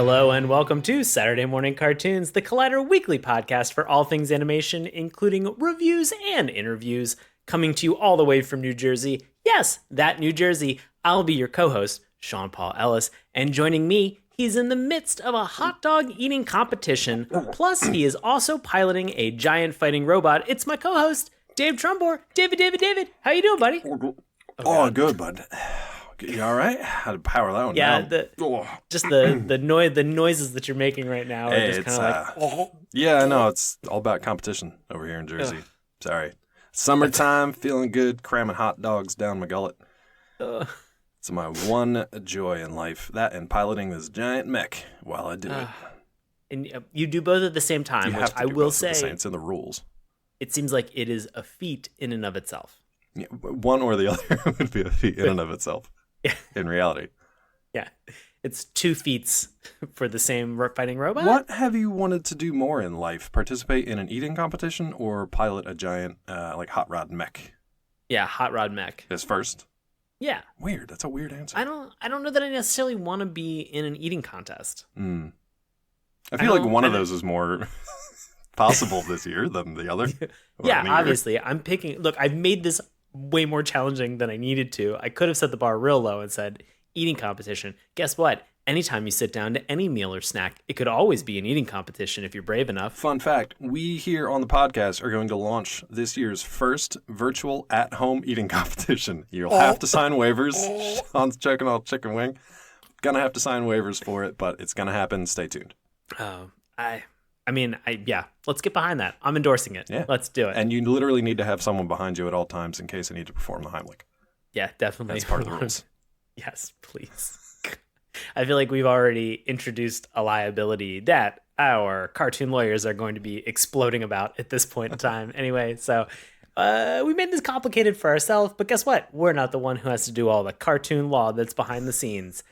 Hello and welcome to Saturday Morning Cartoons, the Collider weekly podcast for all things animation, including reviews and interviews, coming to you all the way from New Jersey. Yes, that New Jersey. I'll be your co-host, Sean Paul Ellis, and joining me, he's in the midst of a hot dog eating competition, plus he is also piloting a giant fighting robot. It's my co-host, Dave Trumbore. David, how you doing, buddy? Good, bud. You all right? How to power that one down? Yeah, the noises that you're making right now are just kind of like... Yeah, I know. It's all about competition over here in Jersey. Sorry. Summertime, feeling good, cramming hot dogs down my gullet. It's my one joy in life. That and piloting this giant mech while I do it. And you do both at the same time, which I will say... It's in the rules. It seems like it is a feat in and of itself. Yeah, one or the other would be a feat in and of itself. Yeah. In reality. Yeah. It's 2 feats for the same fighting robot. What have you wanted to do more in life? Participate in an eating competition or pilot a giant hot rod mech? Yeah, hot rod mech. Is first? Yeah. Weird. That's a weird answer. I don't know that I necessarily want to be in an eating contest. I feel like one of those is more possible this year than the other. Yeah, obviously. I'm picking... Look, I've made this way more challenging than I needed to. I could have set the bar real low and said, eating competition. Guess what? Anytime you sit down to any meal or snack, it could always be an eating competition if you're brave enough. Fun fact, we here on the podcast are going to launch this year's first virtual at-home eating competition. You'll have to sign waivers. Sean's choking on chicken wing. Gonna have to sign waivers for it, but it's gonna happen. Stay tuned. Yeah, let's get behind that. I'm endorsing it. Yeah. Let's do it. And you literally need to have someone behind you at all times in case I need to perform the Heimlich. Yeah, definitely. That's part of the rules. Yes, please. I feel like we've already introduced a liability that our cartoon lawyers are going to be exploding about at this point in time. Anyway, so we made this complicated for ourselves, but guess what? We're not the one who has to do all the cartoon law that's behind the scenes.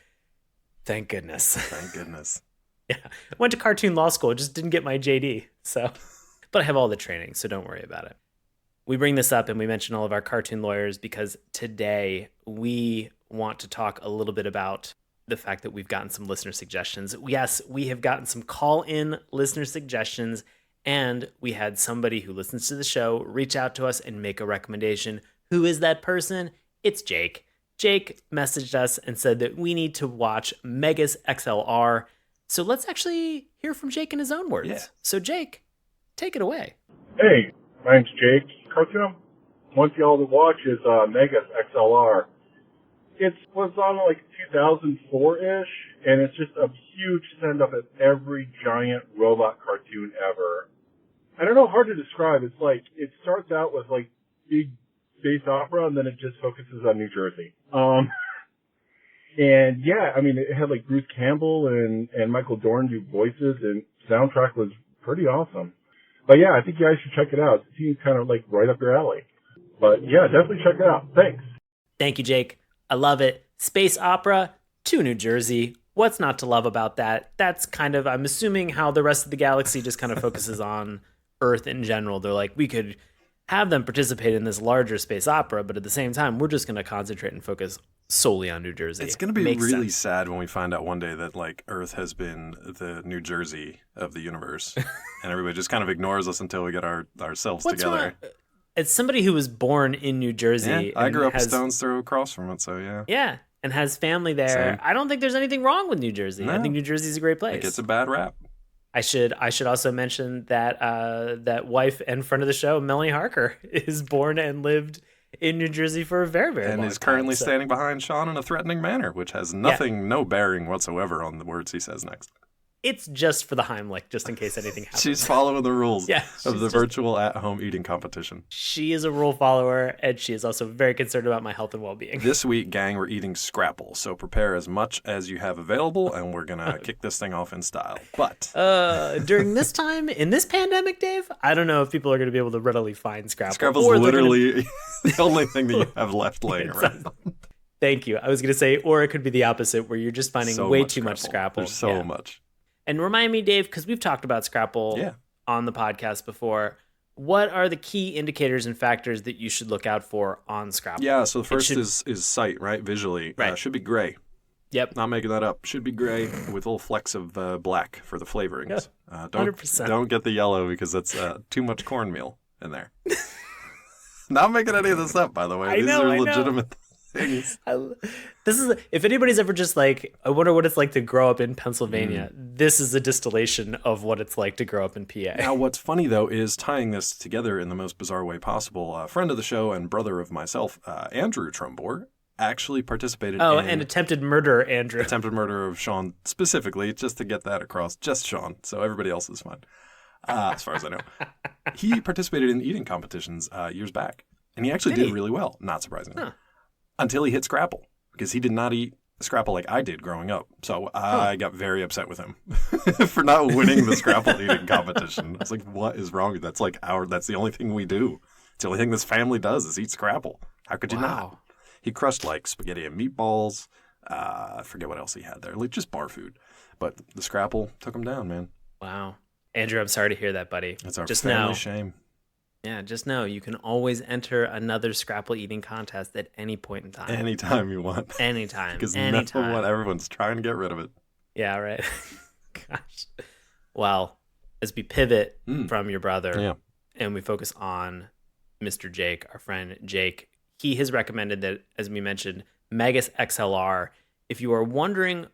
Thank goodness. Thank goodness. Yeah, went to cartoon law school, just didn't get my JD. But I have all the training, so don't worry about it. We bring this up and we mention all of our cartoon lawyers because today we want to talk a little bit about the fact that we've gotten some listener suggestions. Yes, we have gotten some call-in listener suggestions, and we had somebody who listens to the show reach out to us and make a recommendation. Who is that person? It's Jake. Jake messaged us and said that we need to watch MEGAS XLR. So let's actually hear from Jake in his own words. Yeah. So Jake, take it away. Hey, my name's Jake. Cartoon I want y'all to watch is MEGAS XLR. It was on like 2004-ish, and it's just a huge send-up at every giant robot cartoon ever. I don't know, hard to describe. It's like, it starts out with like big space opera, and then it just focuses on New Jersey. And yeah, I mean, it had like Bruce Campbell and Michael Dorn do voices, and soundtrack was pretty awesome. But yeah, I think you guys should check it out. It seems kind of like right up your alley. But yeah, definitely check it out. Thanks. Thank you, Jake. I love it. Space opera to New Jersey. What's not to love about that? That's kind of, I'm assuming, how the rest of the galaxy just kind of focuses on Earth in general. They're like, we could have them participate in this larger space opera, but at the same time, we're just going to concentrate and focus solely on New Jersey. It's going to be really sad when we find out one day that like Earth has been the New Jersey of the universe, and everybody just kind of ignores us until we get ourselves together. Wrong? As somebody who was born in New Jersey, I grew up a stone's throw across from it, so yeah. Yeah, and has family there. Same. I don't think there's anything wrong with New Jersey. No. I think New Jersey's a great place. It gets a bad rap. I should also mention that that wife and friend of the show, Melanie Harker, is born and lived in New Jersey for a very, very long time. And is currently standing behind Sean in a threatening manner, which has no bearing whatsoever on the words he says next. It's just for the Heimlich, just in case anything happens. She's following the rules of the virtual at-home eating competition. She is a rule follower, and she is also very concerned about my health and well-being. This week, gang, we're eating Scrapple, so prepare as much as you have available, and we're going to kick this thing off in style. But during this time, in this pandemic, Dave, I don't know if people are going to be able to readily find Scrapple. Scrapple's literally the only thing that you have left laying around. Thank you. I was going to say, or it could be the opposite, where you're just finding way too much Scrapple. There's so much. And remind me, Dave, because we've talked about Scrapple on the podcast before, what are the key indicators and factors that you should look out for on Scrapple? Yeah, so the first is sight, right? Visually. Right. Should be gray. Yep. Not making that up. Should be gray with little flecks of black for the flavorings. 100%. Don't get the yellow because that's too much cornmeal in there. Not making any of this up, by the way. These are legitimate things. This is, if anybody's ever just like, I wonder what it's like to grow up in Pennsylvania. This is a distillation of what it's like to grow up in PA. Now, what's funny, though, is tying this together in the most bizarre way possible. A friend of the show and brother of myself, Andrew Trumbore, actually participated in... and attempted murder, Andrew. Attempted murder of Sean specifically, just to get that across. Just Sean, so everybody else is fine, as far as I know. He participated in eating competitions years back, and he actually did really well, not surprisingly, until he hit Scrapple, because he did not eat Scrapple like I did growing up. So I got very upset with him for not winning the Scrapple eating competition. I was like, what is wrong? That's the only thing we do. It's the only thing this family does is eat Scrapple. How could you not? He crushed like spaghetti and meatballs. I forget what else he had there. Like just bar food. But the Scrapple took him down, man. Wow. Andrew, I'm sorry to hear that, buddy. That's our family shame. Yeah, just know you can always enter another Scrapple eating contest at any point in time. Anytime you want. Anytime. Because everyone's trying to get rid of it. Yeah, right. Gosh. Well, as we pivot from your brother and we focus on Mr. Jake, our friend Jake, he has recommended that, as we mentioned, MEGAS XLR. If you are wondering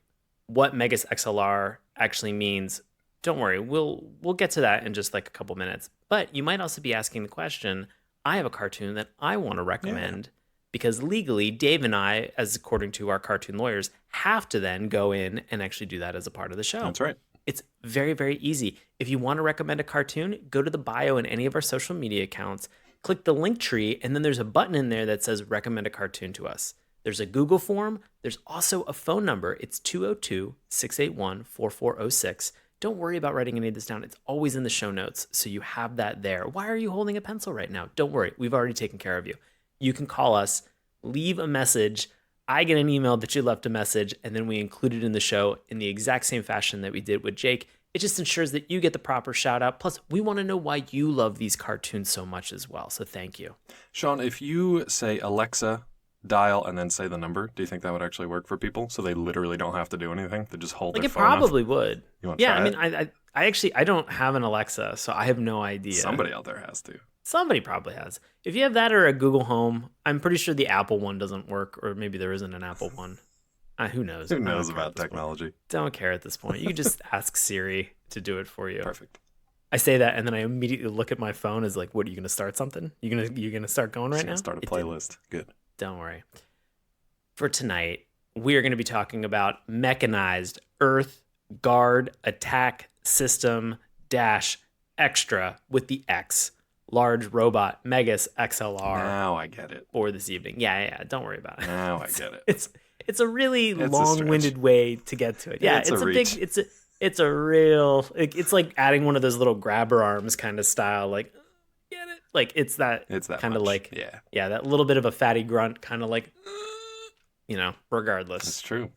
what MEGAS XLR actually means, don't worry. We'll get to that in just like a couple minutes. But you might also be asking the question, I have a cartoon that I want to recommend because legally, Dave and I, as according to our cartoon lawyers, have to then go in and actually do that as a part of the show. That's right. It's very, very easy. If you want to recommend a cartoon, go to the bio in any of our social media accounts, click the link tree, and then there's a button in there that says recommend a cartoon to us. There's a Google form. There's also a phone number. It's 202-681-4406. Don't worry about writing any of this down. It's always in the show notes, so you have that there. Why are you holding a pencil right now? Don't worry. We've already taken care of you. You can call us, leave a message. I get an email that you left a message, and then we include it in the show in the exact same fashion that we did with Jake. It just ensures that you get the proper shout out. Plus, we want to know why you love these cartoons so much as well. So thank you. Sean, if you say Alexa, dial, and then say the number, do you think that would actually work for people? So they literally don't have to do anything? They just hold their phone up? It probably would. You want to try it? I actually, I don't have an Alexa, so I have no idea. Somebody out there has to. Somebody probably has. If you have that or a Google Home, I'm pretty sure the Apple one doesn't work, or maybe there isn't an Apple one. Who knows? Who knows about technology? Don't care at this point. You can just ask Siri to do it for you. Perfect. I say that, and then I immediately look at my phone as like, what, are you going to start something? You gonna start going right now? Start a playlist. Good. Don't worry. For tonight, we are going to be talking about mechanized Earth Guard Attack System - Extra with the X. Large robot MEGAS XLR. Now I get it. For this evening. Yeah. Don't worry about it. Now I get it. It's a really long-winded way to get to it. Yeah, it's like adding one of those little grabber arms kind of style. Like, get it? Like it's that kind of like that little bit of a fatty grunt, kind of like, regardless. It's true.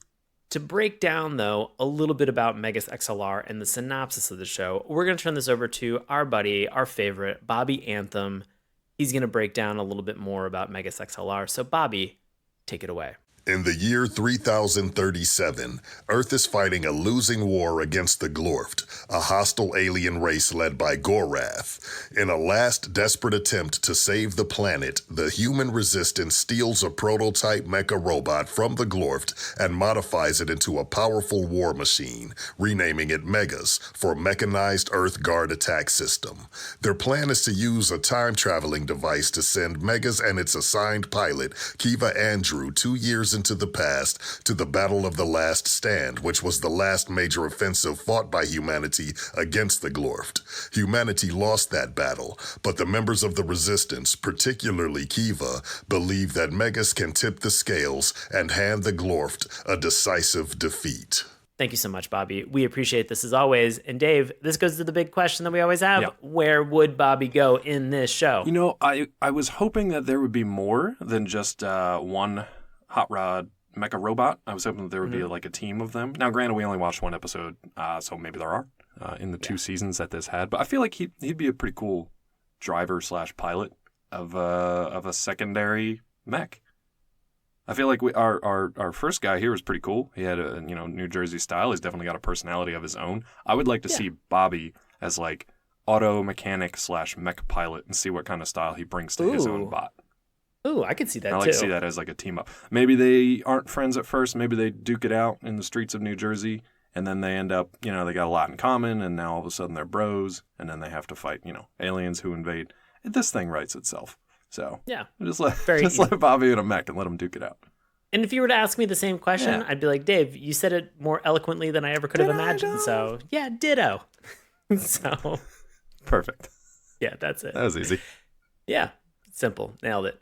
To break down, though, a little bit about MEGAS XLR and the synopsis of the show, we're going to turn this over to our buddy, our favorite, Bobby Anthem. He's going to break down a little bit more about MEGAS XLR. So, Bobby, take it away. In the year 3037, Earth is fighting a losing war against the Glorft, a hostile alien race led by Gorath. In a last desperate attempt to save the planet, the human resistance steals a prototype mecha robot from the Glorft and modifies it into a powerful war machine, renaming it MEGAS for Mechanized Earth Guard Attack System. Their plan is to use a time-traveling device to send MEGAS and its assigned pilot, Kiva Andrew, 2 years into the past to the Battle of the Last Stand, which was the last major offensive fought by humanity against the Glorft. Humanity lost that battle, but the members of the Resistance, particularly Kiva, believe that MEGAS can tip the scales and hand the Glorft a decisive defeat. Thank you so much, Bobby. We appreciate this as always. And Dave, this goes to the big question that we always have. Yeah. Where would Bobby go in this show? I was hoping that there would be more than just one hot rod mecha robot. I was hoping that there would be like a team of them. Now, granted, we only watched one episode, so maybe there are in the 2 seasons that this had. But I feel like he'd be a pretty cool driver / pilot of a secondary mech. I feel like our first guy here was pretty cool. He had a New Jersey style. He's definitely got a personality of his own. I would like to see Bobby as like auto mechanic / mech pilot and see what kind of style he brings to his own bot. Ooh, I could see that too. I like to see that as like a team up. Maybe they aren't friends at first. Maybe they duke it out in the streets of New Jersey, and then they end up, they got a lot in common, and now all of a sudden they're bros, and then they have to fight, aliens who invade. This thing writes itself. So yeah, just let Bobby in a mech and let him duke it out. And if you were to ask me the same question, I'd be like, Dave, you said it more eloquently than I ever could have imagined. So yeah, ditto. So perfect. Yeah, that's it. That was easy. Yeah, simple. Nailed it.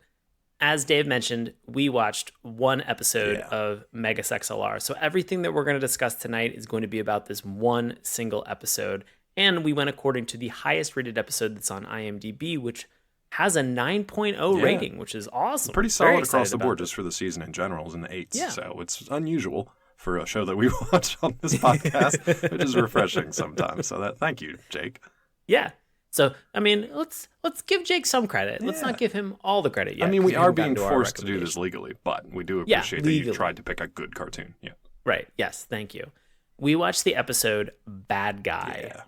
As Dave mentioned, we watched one episode of MEGAS XLR. So everything that we're going to discuss tonight is going to be about this one single episode. And we went according to the highest rated episode that's on IMDb, which has a 9.0 rating, which is awesome. Pretty solid across the board just for the season in general. It's in the 8s. Yeah. So it's unusual for a show that we watch on this podcast, which is refreshing sometimes. So thank you, Jake. Yeah. So, I mean, let's give Jake some credit. Yeah. Let's not give him all the credit yet. I mean, we are being forced to do this legally, but we do appreciate that you tried to pick a good cartoon. Yeah. Right. Yes. Thank you. We watched the episode Bad Guy,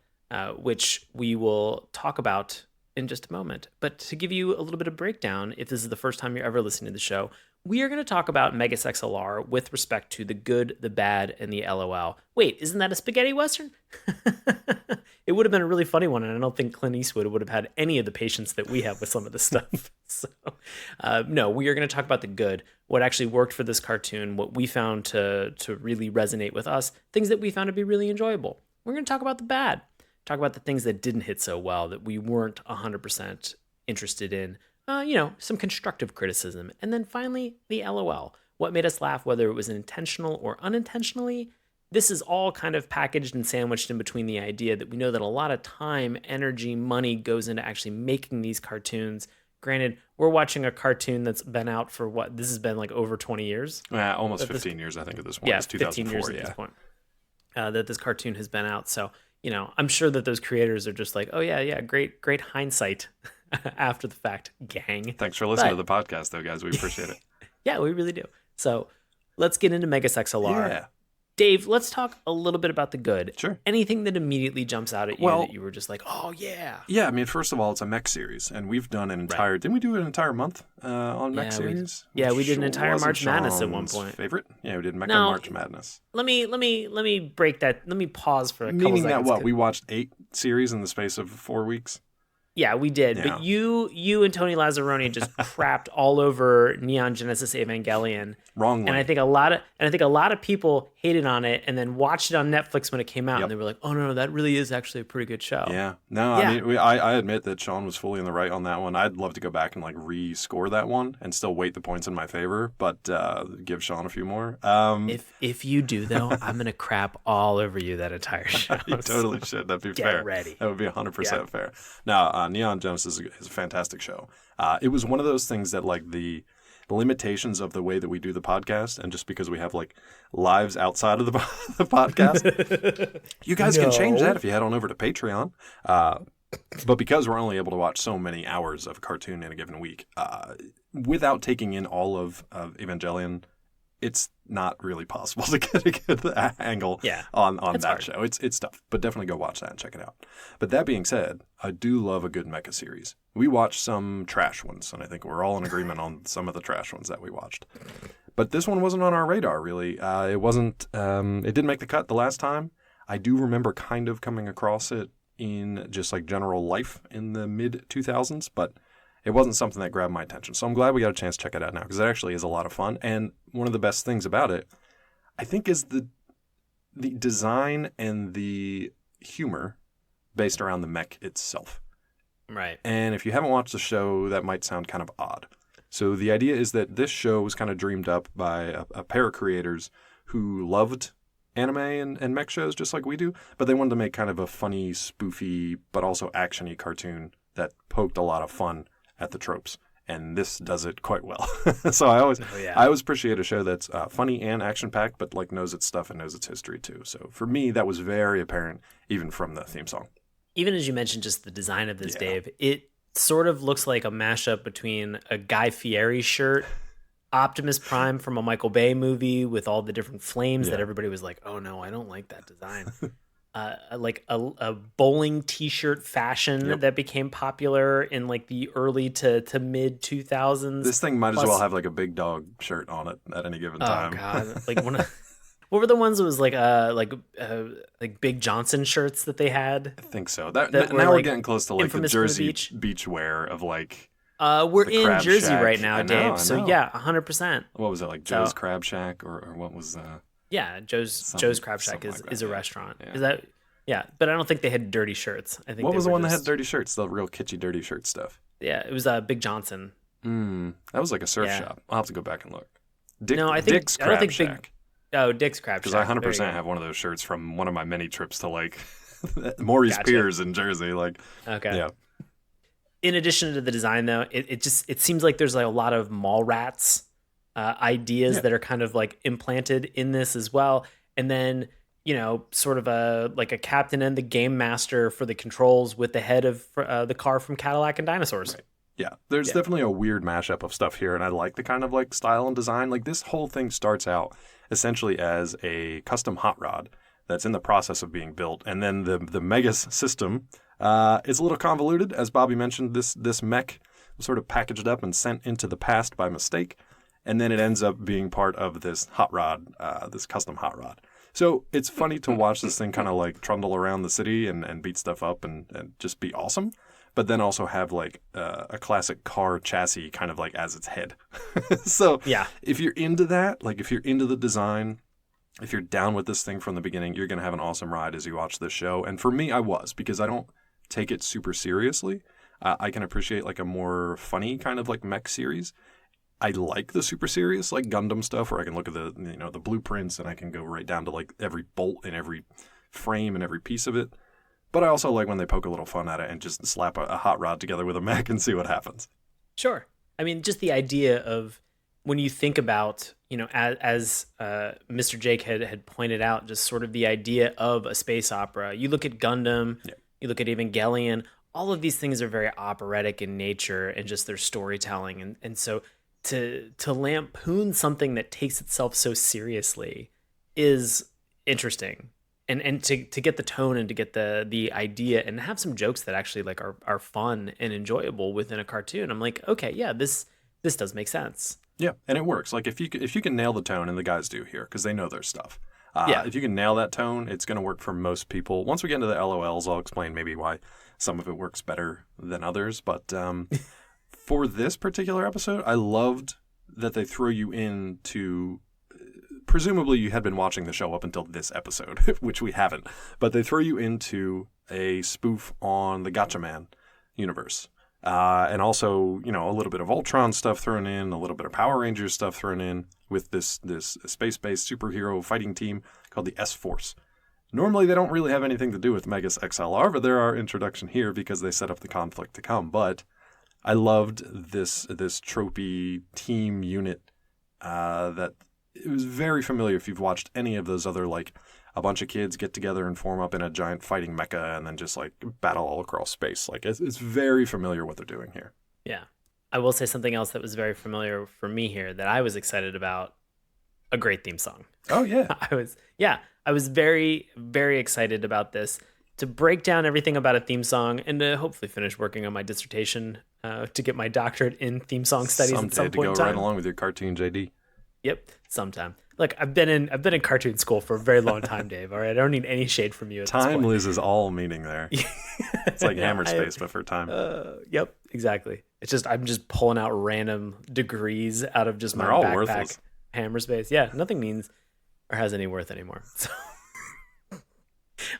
which we will talk about in just a moment. But to give you a little bit of breakdown, if this is the first time you're ever listening to the show, we are going to talk about MEGAS XLR with respect to the good, the bad, and the LOL. Wait, isn't that a spaghetti western? It would have been a really funny one, and I don't think Clint Eastwood would have had any of the patience that we have with some of this stuff. So, no, we are going to talk about the good, what actually worked for this cartoon, what we found to really resonate with us, things that we found to be really enjoyable. We're going to talk about the bad, talk about the things that didn't hit so well, that we weren't 100% interested in. Some constructive criticism. And then finally, the LOL. What made us laugh, whether it was intentional or unintentionally. This is all kind of packaged and sandwiched in between the idea that we know that a lot of time, energy, money goes into actually making these cartoons. Granted, we're watching a cartoon that's been out for what? This has been like over 20 years? Almost 15 years, I think, at this point. Yeah, it's 2004, 15 years at this point that this cartoon has been out. So, I'm sure that those creators are just like, oh, yeah, great hindsight. After the fact, gang. Thanks for listening to the podcast, though, guys. We appreciate it. Yeah, we really do. So let's get into MEGAS XLR. Yeah. Dave, let's talk a little bit about the good. Sure. Anything that immediately jumps out at you that you were just like, oh, yeah. Yeah, I mean, first of all, it's a Mech series, and we've done an entire... Didn't we do an entire month on Mech series? We did an entire March Madness at one point. Favorite? Yeah, we did Mecha March Madness. Let me break that. Let me pause for a couple seconds. Meaning that we watched 8 series in the space of 4 weeks? Yeah, we did. Yeah. But you and Tony Lazzaroni just crapped all over Neon Genesis Evangelion wrongly. And I think a lot of people hated on it and then watched it on Netflix when it came out and they were like, "Oh no, that really is actually a pretty good show." Yeah. No, yeah. I mean, I admit that Sean was fully in the right on that one. I'd love to go back and like re-score that one and still weight the points in my favor, but give Sean a few more. If you do though, I'm gonna crap all over you that entire show. You totally should. That'd be fair. Get ready. That would be 100% fair. Now, Neon Genesis is a fantastic show. It was one of those things that like the limitations of the way that we do the podcast, and just because we have like lives outside of the podcast, you guys can change that if you head on over to Patreon. But because we're only able to watch so many hours of a cartoon in a given week, without taking in all of Evangelion, it's not really possible to get a good angle on that hard. Show. It's tough, but definitely go watch that and check it out. But that being said, I do love a good mecha series. We watched some trash ones, and I think we're all in agreement on some of the trash ones that we watched. But this one wasn't on our radar, really. It wasn't. It didn't make the cut the last time. I do remember kind of coming across it in just like general life in the mid-2000s, but it wasn't something that grabbed my attention. So I'm glad we got a chance to check it out now, because it actually is a lot of fun. And one of the best things about it, I think, is the design and the humor based around the mech itself. Right. And if you haven't watched the show, that might sound kind of odd. So the idea is that this show was kind of dreamed up by a pair of creators who loved anime and mech shows just like we do, but they wanted to make kind of a funny, spoofy, but also action-y cartoon that poked a lot of fun at the tropes, and this does it quite well. So I always appreciate a show that's funny and action-packed, but like knows its stuff and knows its history too. So for me, that was very apparent even from the theme song. Even as you mentioned, just the design of this, Dave, it sort of looks like a mashup between a Guy Fieri shirt, Optimus Prime from a Michael Bay movie with all the different flames that everybody was like, oh no, I don't like that design. Like a bowling t-shirt fashion that became popular in like the early to mid 2000s. This thing might as well have like a big dog shirt on it at any given time. Oh god, like what were the ones that was like Big Johnson shirts that they had? I think so. Now we're getting close to like the Jersey beach wear of like. We're in Jersey Shack. right now, Dave. I so know. yeah, 100%. What was it, like Joe's Crab Shack or what was Yeah, Joe's Crab Shack is a restaurant. Yeah. Is that? Yeah, but I don't think they had dirty shirts. I think what was the one that had dirty shirts? The real kitschy dirty shirt stuff. Yeah, it was Big Johnson. That was like a surf shop. I'll have to go back and look. Dick's Crab Shack. Dick's Crab Shack. Because I 100% have one of those shirts from one of my many trips to like Maurice Piers in Jersey. Like, okay. Yeah. In addition to the design, though, it seems like there's like a lot of mall rats ideas that are kind of like implanted in this as well. And then, sort of a captain and the game master for the controls with the head of the car from Cadillac and Dinosaurs. Right. Yeah, there's definitely a weird mashup of stuff here, and I like the kind of like style and design. Like this whole thing starts out essentially as a custom hot rod that's in the process of being built, and then the Megas system is a little convoluted. As Bobby mentioned, this mech was sort of packaged up and sent into the past by mistake, and then it ends up being part of this hot rod, this custom hot rod. So it's funny to watch this thing kind of like trundle around the city and beat stuff up and just be awesome, but then also have like a classic car chassis kind of like as its head. So if you're into that, like if you're into the design, if you're down with this thing from the beginning, you're going to have an awesome ride as you watch this show. And for me, I was, because I don't take it super seriously. I can appreciate like a more funny kind of like mech series. I like the super serious like Gundam stuff where I can look at the blueprints and I can go right down to like every bolt and every frame and every piece of it. But I also like when they poke a little fun at it and just slap a hot rod together with a mech and see what happens. Sure. I mean, just the idea of when you think about, as Mr. Jake had pointed out, just sort of the idea of a space opera. You look at Gundam, you look at Evangelion, all of these things are very operatic in nature and just their storytelling. And so to lampoon something that takes itself so seriously is interesting. And to get the tone and to get the idea and have some jokes that actually like are fun and enjoyable within a cartoon. I'm like, okay, yeah, this does make sense. Yeah, and it works. Like if you can nail the tone, and the guys do here because they know their stuff. If you can nail that tone, it's going to work for most people. Once we get into the LOLs, I'll explain maybe why some of it works better than others. But for this particular episode, I loved that they throw you into. Presumably, you had been watching the show up until this episode, which we haven't. But they throw you into a spoof on the Gatchaman universe. And also, a little bit of Ultron stuff thrown in, a little bit of Power Rangers stuff thrown in with this space-based superhero fighting team called the S-Force. Normally, they don't really have anything to do with MEGAS XLR, but they're our introduction here because they set up the conflict to come. But I loved this tropey team unit that it was very familiar if you've watched any of those other, like, a bunch of kids get together and form up in a giant fighting mecha and then just like battle all across space. Like it's very familiar what they're doing here. Yeah. I will say something else that was very familiar for me here that I was excited about. A great theme song. Oh yeah. I was very, very excited about this, to break down everything about a theme song and to hopefully finish working on my dissertation to get my doctorate in theme song studies at some point in time. To go right along with your cartoon, JD. Yep, sometime. Look, I've been in cartoon school for a very long time, Dave. All right, I don't need any shade from you. Time loses all meaning there. It's like hammer space, but for time. Yep, exactly. It's just I'm just pulling out random degrees out of just my all backpack. Worthless. Hammer space. Yeah, nothing means or has any worth anymore.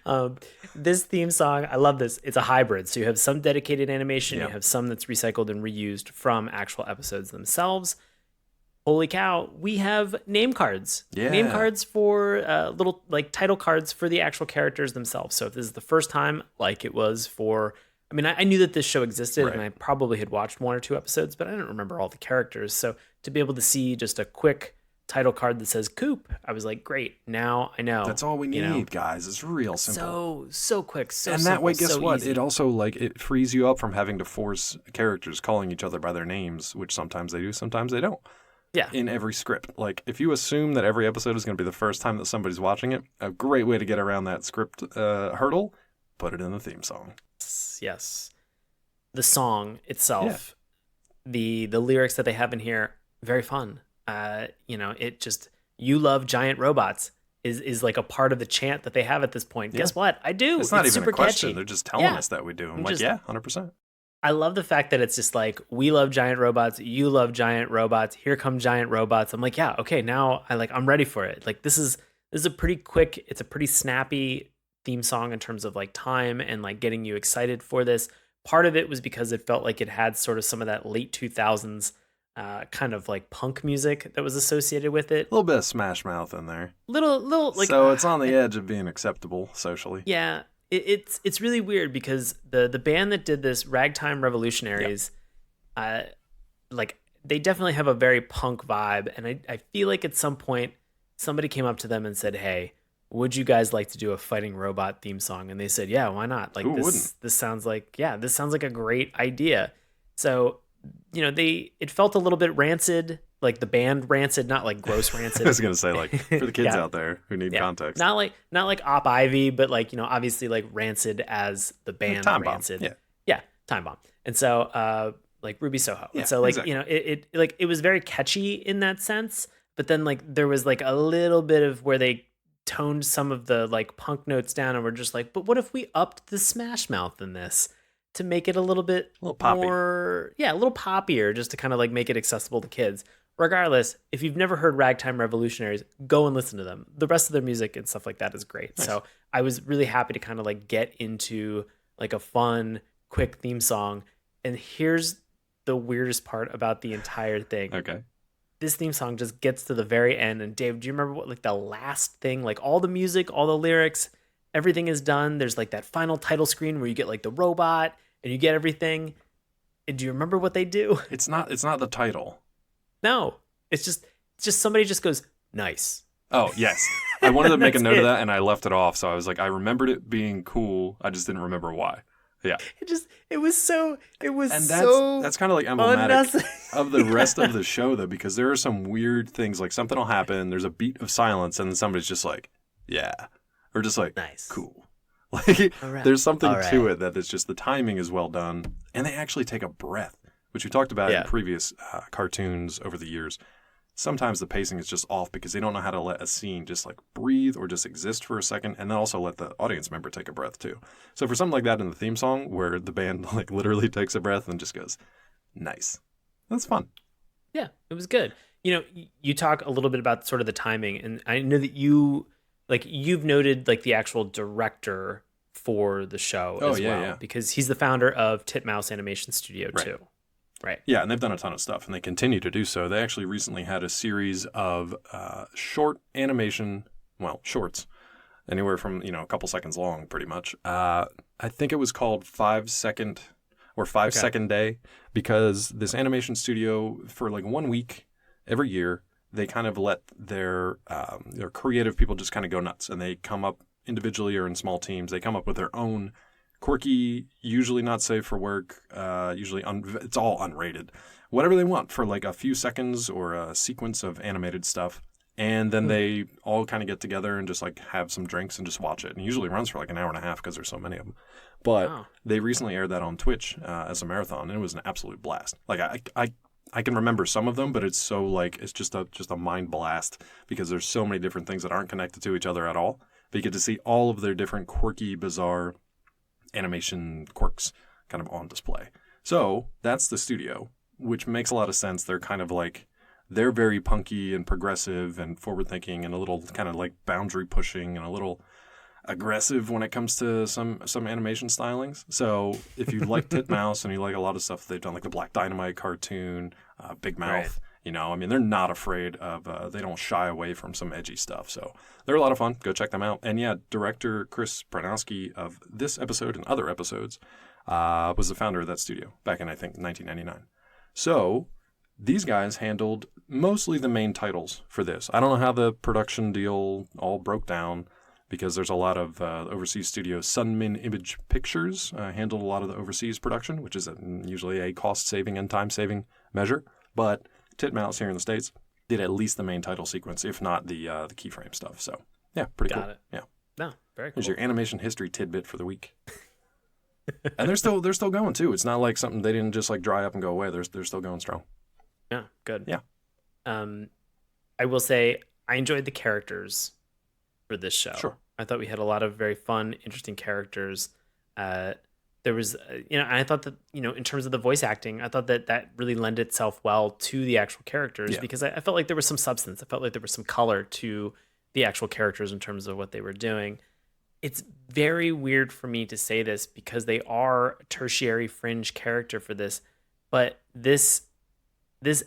So, this theme song, I love this. It's a hybrid. So you have some dedicated animation, you have some that's recycled and reused from actual episodes themselves. Holy cow, we have name cards. Yeah. Name cards for little like title cards for the actual characters themselves. So if this is the first time, like it was for, I mean, I knew that this show existed and I probably had watched 1 or 2 episodes, but I didn't remember all the characters. So to be able to see just a quick title card that says Coop, I was like, great, now I know. That's all we need, guys. It's real simple. So quick, so and simple, that way, guess so what? easy. It also like it frees you up from having to force characters calling each other by their names, which sometimes they do, sometimes they don't. in every script. Like, if you assume that every episode is going to be the first time that somebody's watching it, a great way to get around that script hurdle, put it in the theme song. Yes. The song itself, the lyrics that they have in here, very fun. It just, you love giant robots is like a part of the chant that they have at this point. Guess what? I do. It's not even super a question. catchy. They're just telling us that we do. I'm like, 100%. I love the fact that it's just like, we love giant robots, you love giant robots, here come giant robots. I'm like, yeah, okay, now I'm ready for it. Like, this is a pretty quick, it's a pretty snappy theme song in terms of like time and like getting you excited for this. Part of it was because it felt like it had sort of some of that late 2000s kind of like punk music that was associated with it. A little bit of Smash Mouth in there. Little like, so it's on the edge of being acceptable socially. Yeah. It's really weird because the band that did this, Ragtime Revolutionaries, like, they definitely have a very punk vibe, and I feel like at some point somebody came up to them and said, "Hey, would you guys like to do a fighting robot theme song?" And they said, "Yeah, why not? Like, this sounds like a great idea." So, it felt a little bit rancid, like the band Rancid, not like gross Rancid. I was gonna say, like, for the kids out there who need context, not like Op Ivy, but like, obviously like Rancid as the band Time Rancid. Bomb. Yeah, Time Bomb. And so like Ruby Soho. Yeah, and so like, exactly. it was very catchy in that sense, but then like there was like a little bit of where they toned some of the like punk notes down and were just like, but what if we upped the Smash Mouth in this to make it a little poppy. more, a little poppier, just to kind of like make it accessible to kids. Regardless, if you've never heard Ragtime Revolutionaries, go and listen to them. The rest of their music and stuff like that is great. Nice. So I was really happy to kind of like get into like a fun, quick theme song. And here's the weirdest part about the entire thing. Okay. This theme song just gets to the very end. And Dave, do you remember what like the last thing, like all the music, all the lyrics, everything is done. There's like that final title screen where you get like the robot and you get everything. And do you remember what they do? It's not the title. No, it's just somebody just goes, nice. Oh, yes. I wanted to make a note of that, and I left it off. So I was like, I remembered it being cool. I just didn't remember why. Yeah. It was so that's kind of like emblematic of the rest of the show, though, because there are some weird things, like something will happen, there's a beat of silence, and then somebody's just like, yeah. Or just like, nice. Cool. Like, right. There's something to it that it's just the timing is well done, and they actually take a breath, which we talked about in previous cartoons over the years. Sometimes the pacing is just off because they don't know how to let a scene just like breathe or just exist for a second, and then also let the audience member take a breath too. So for something like that in the theme song where the band like literally takes a breath and just goes, nice. That's fun. Yeah, it was good. You talk a little bit about sort of the timing, and I know that you've noted like the actual director for the show as well, because he's the founder of Titmouse Animation Studio too. Right. Yeah, and they've done a ton of stuff, and they continue to do so. They actually recently had a series of short animation, shorts, anywhere from a couple seconds long, pretty much. I think it was called 5 Second Day, because this animation studio, for like 1 week every year, they kind of let their creative people just kind of go nuts, and they come up individually or in small teams. They come up with their own quirky, usually not safe for work, it's all unrated, whatever they want for like a few seconds or a sequence of animated stuff. And then they all kind of get together and just like have some drinks and just watch it. And it usually runs for like an hour and a half because there's so many of them. But they recently aired that on Twitch as a marathon, and it was an absolute blast. Like I can remember some of them, but it's so like, it's just a mind blast because there's so many different things that aren't connected to each other at all. But you get to see all of their different quirky, bizarre animation quirks kind of on display. So that's the studio, which makes a lot of sense. They're kind of like, they're very punky and progressive and forward thinking and a little kind of like boundary pushing and a little aggressive when it comes to some animation stylings. So if you like Titmouse and you like a lot of stuff they've done, like the Black Dynamite cartoon, Big Mouth, they're not afraid of, they don't shy away from some edgy stuff. So they're a lot of fun. Go check them out. And yeah, director Chris Pranowski of this episode and other episodes was the founder of that studio back in, I think, 1999. So these guys handled mostly the main titles for this. I don't know how the production deal all broke down because there's a lot of overseas studios. Sunmin Image Pictures handled a lot of the overseas production, which is usually a cost-saving and time-saving measure. But Titmouse here in the States did at least the main title sequence, if not the keyframe stuff. So yeah, pretty cool. Got it. Yeah. No, very cool. Here's your animation history tidbit for the week. And they're still going too. It's not like something they didn't just like dry up and go away. They're still going strong. Yeah, good. Yeah. I will say I enjoyed the characters for this show. Sure. I thought we had a lot of very fun, interesting characters. There was, and I thought that, in terms of the voice acting, I thought that really lent itself well to the actual characters because I felt like there was some substance. I felt like there was some color to the actual characters in terms of what they were doing. It's very weird for me to say this because they are a tertiary fringe character for this, but this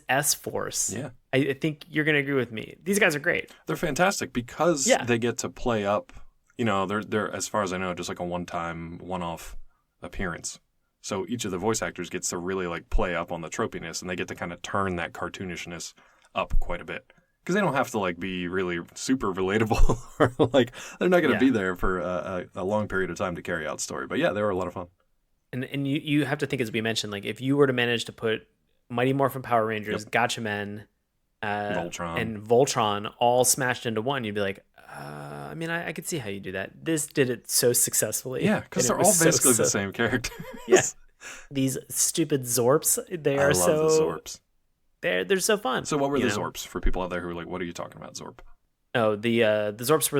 S-Force, I think you're going to agree with me. These guys are great. They're fantastic because they get to play up, they're, as far as I know, just like a one-off appearance. So each of the voice actors gets to really like play up on the tropiness, and they get to kind of turn that cartoonishness up quite a bit. Because they don't have to like be really super relatable or like they're not going to be there for a long period of time to carry out the story. But yeah, they were a lot of fun. And you have to think, as we mentioned, like if you were to manage to put Mighty Morphin Power Rangers, Gotcha Men, Voltron, and Voltron all smashed into one, you'd be like, I could see how you do that. This did it so successfully. Yeah, because they're all basically the same character. Yeah, these stupid Zorps, I love the Zorps. They're so fun. So what were the Zorps for people out there who are like, what are you talking about, Zorp? Oh, the Zorps were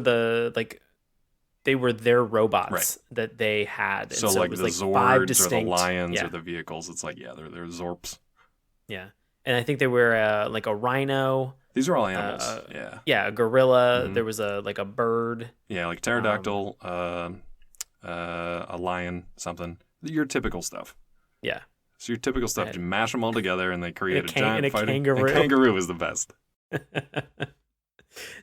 they were their robots that they had. So like the Zords or the Lions or the vehicles, it's like, they're Zorps. Yeah. And I think they were like a rhino. These are all animals. Yeah, a gorilla. Mm-hmm. There was a bird. Yeah, like pterodactyl, a lion, something. Your typical stuff. Yeah. So your typical stuff, you mash them all together and they create a giant fighting. Kangaroo. A kangaroo is the best.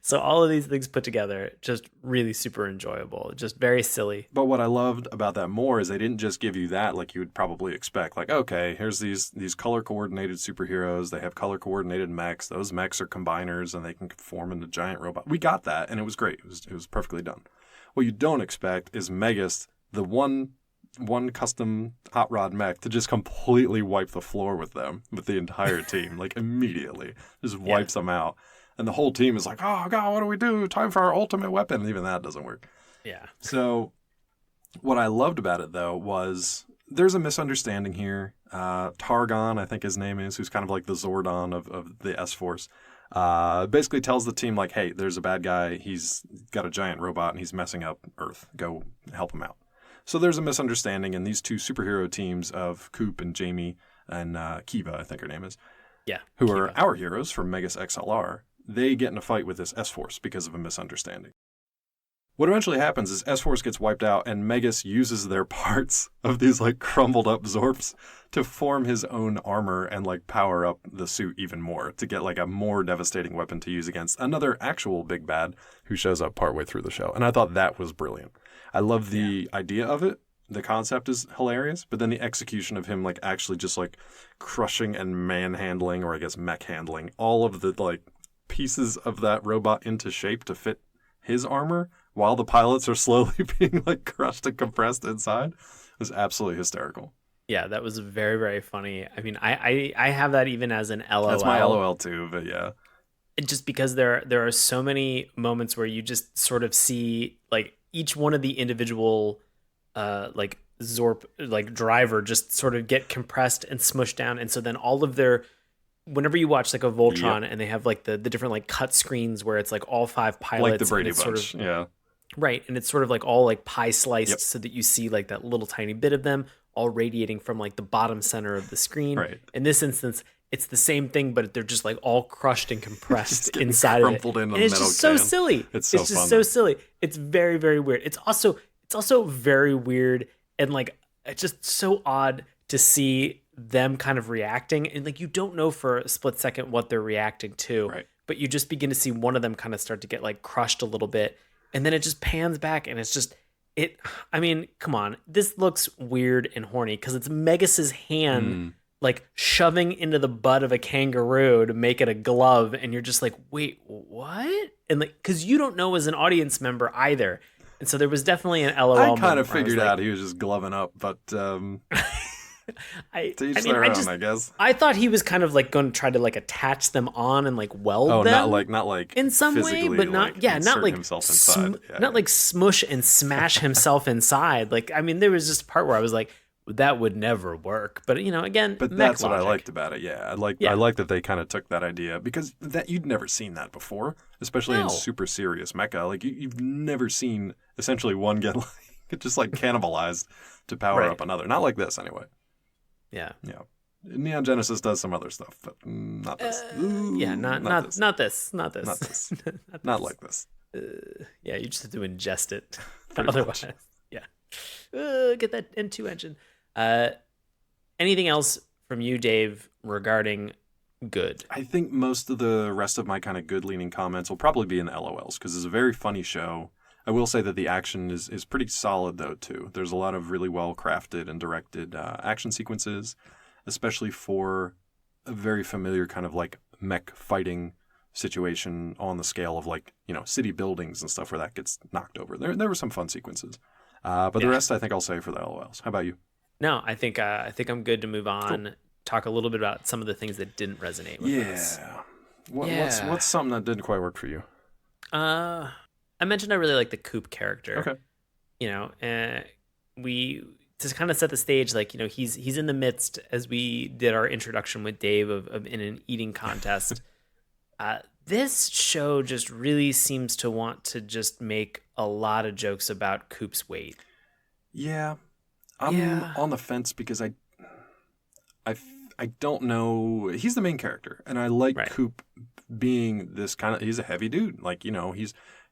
So all of these things put together, just really super enjoyable, just very silly. But what I loved about that more is they didn't just give you that like you would probably expect. Like, okay, here's these color-coordinated superheroes. They have color-coordinated mechs. Those mechs are combiners, and they can form into giant robot. We got that, and it was great. It was perfectly done. What you don't expect is Megas, the one custom hot rod mech, to just completely wipe the floor with them, with the entire team, like immediately. Just wipes them out. And the whole team is like, oh, God, what do we do? Time for our ultimate weapon. And even that doesn't work. Yeah. So what I loved about it, though, was there's a misunderstanding here. Targon, I think his name is, who's kind of like the Zordon of the S-Force, basically tells the team, like, hey, there's a bad guy. He's got a giant robot, and he's messing up Earth. Go help him out. So there's a misunderstanding, and these two superhero teams of Coop and Jamie and Kiva, I think her name is, who Kiva. Are our heroes from Megas XLR, they get in a fight with this S-Force because of a misunderstanding. What eventually happens is S-Force gets wiped out, and Megas uses their parts of these like crumbled up Zorps to form his own armor and like power up the suit even more to get like a more devastating weapon to use against another actual big bad who shows up partway through the show. And I thought that was brilliant. I love the idea of it. The concept is hilarious, but then the execution of him like actually just like crushing and manhandling, or I guess mech handling, all of the like pieces of that robot into shape to fit his armor while the pilots are slowly being like crushed and compressed inside was absolutely hysterical. Yeah, that was very, very funny. I mean, I have that even as an LOL. That's my LOL too, but yeah. Just because there are so many moments where you just sort of see like each one of the individual like Zorp like driver just sort of get compressed and smushed down, and so then all of their, whenever you watch like a Voltron and they have like the different like cut screens where it's like all 5 pilots, like the Brady Bunch, sort of, right, and it's sort of like all like pie sliced so that you see like that little tiny bit of them all radiating from like the bottom center of the screen. Right. In this instance, it's the same thing, but they're just like all crushed and compressed inside of it. In and it's just so silly. It's so just fun, so silly. It's very, very weird. It's also very weird and like it's just so odd to see them kind of reacting, and like you don't know for a split second what they're reacting to, right, but you just begin to see one of them kind of start to get like crushed a little bit, and then it just pans back and it's just I mean, come on, this looks weird and horny because it's Megas's hand like shoving into the butt of a kangaroo to make it a glove, and you're just like, wait, what? And like, because you don't know as an audience member either, and so there was definitely an LOL. I kind of figured out he was just gloving up, but To each their own, I guess. I thought he was kind of like going to try to like attach them on and like weld them. Not like in some way, but not not like himself inside. Not like smush and smash himself inside. Like, I mean, there was just a part where I was like, that would never work. But again, but that's what I liked about it. Yeah, I like that they kind of took that idea, because that you'd never seen that before, especially in super serious mecha. Like you've never seen essentially one get like just like cannibalized to power up another. Not like this, anyway. Yeah. Yeah. Neon Genesis does some other stuff, but not this. Not this. Not like this. Yeah, you just have to ingest it. Otherwise, get that N2 engine. Anything else from you, Dave, regarding good? I think most of the rest of my kind of good leaning comments will probably be in the LOLs, because it's a very funny show. I will say that the action is pretty solid, though, too. There's a lot of really well-crafted and directed action sequences, especially for a very familiar kind of like mech fighting situation on the scale of like, city buildings and stuff where that gets knocked over. There were some fun sequences. But the rest I think I'll say for the LOLs. How about you? No, I think I'm good to move on. Cool. Talk a little bit about some of the things that didn't resonate with us. What's something that didn't quite work for you? I mentioned I really like the Coop character. Okay. We to kind of set the stage, like, he's in the midst, as we did our introduction with Dave of in an eating contest. This show just really seems to want to just make a lot of jokes about Coop's weight. Yeah. I'm on the fence because I don't know. He's the main character, and I like Coop being this kind of, he's a heavy dude. Like,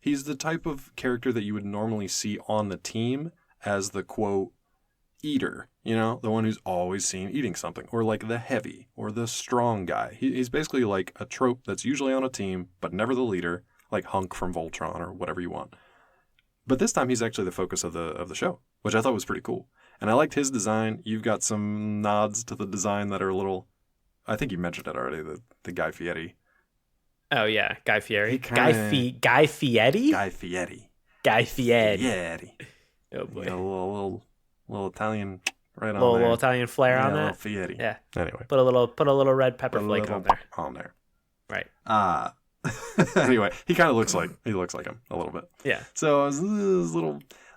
he's the type of character that you would normally see on the team as the quote eater, the one who's always seen eating something, or like the heavy or the strong guy. He's basically like a trope that's usually on a team, but never the leader, like Hunk from Voltron or whatever you want. But this time he's actually the focus of the show, which I thought was pretty cool. And I liked his design. You've got some nods to the design that are a little, I think you mentioned it already, the Guy Fieri. Oh yeah, Guy Fieri. Guy Fieri? Guy Fieri. Guy Fieri. Fieri. Oh boy. A little Italian right on there. Little Italian flair on that. A little Fieri. Yeah. Anyway. Put a little red pepper flake on there. On there. Right. Anyway, he kind of looks like him a little bit. Yeah. So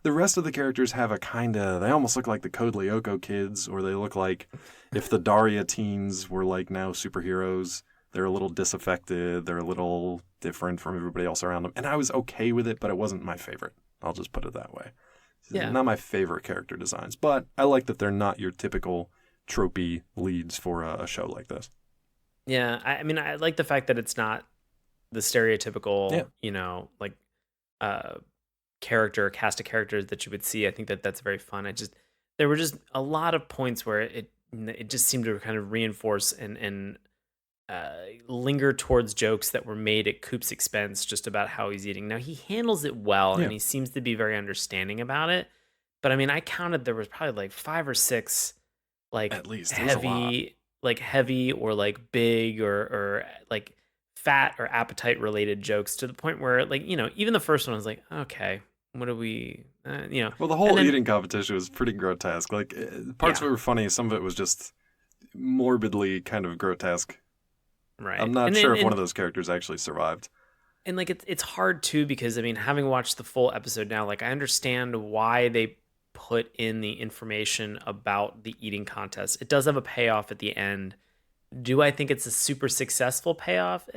the rest of the characters have they almost look like the Code Lyoko kids, or they look like if the Daria teens were like now superheroes. They're a little disaffected. They're a little different from everybody else around them. And I was okay with it, but it wasn't my favorite. I'll just put it that way. Yeah. Not my favorite character designs, but I like that they're not your typical tropey leads for a show like this. Yeah. I mean, I like the fact that it's not the stereotypical, cast of characters that you would see. I think that's very fun. There were just a lot of points where it just seemed to kind of reinforce and linger towards jokes that were made at Coop's expense, just about how he's eating. Now, he handles it well, and he seems to be very understanding about it. But I mean, I counted there was probably like 5 or 6, like at least heavy or like big or like fat or appetite related jokes, to the point where, like, even the first one was like, okay, what do we, Well, the whole eating competition was pretty grotesque. Like, parts of it were funny. Some of it was just morbidly kind of grotesque. Right. I'm not sure if one of those characters actually survived. And like it's hard too, because I mean, having watched the full episode now, like I understand why they put in the information about the eating contest. It does have a payoff at the end. Do I think it's a super successful payoff?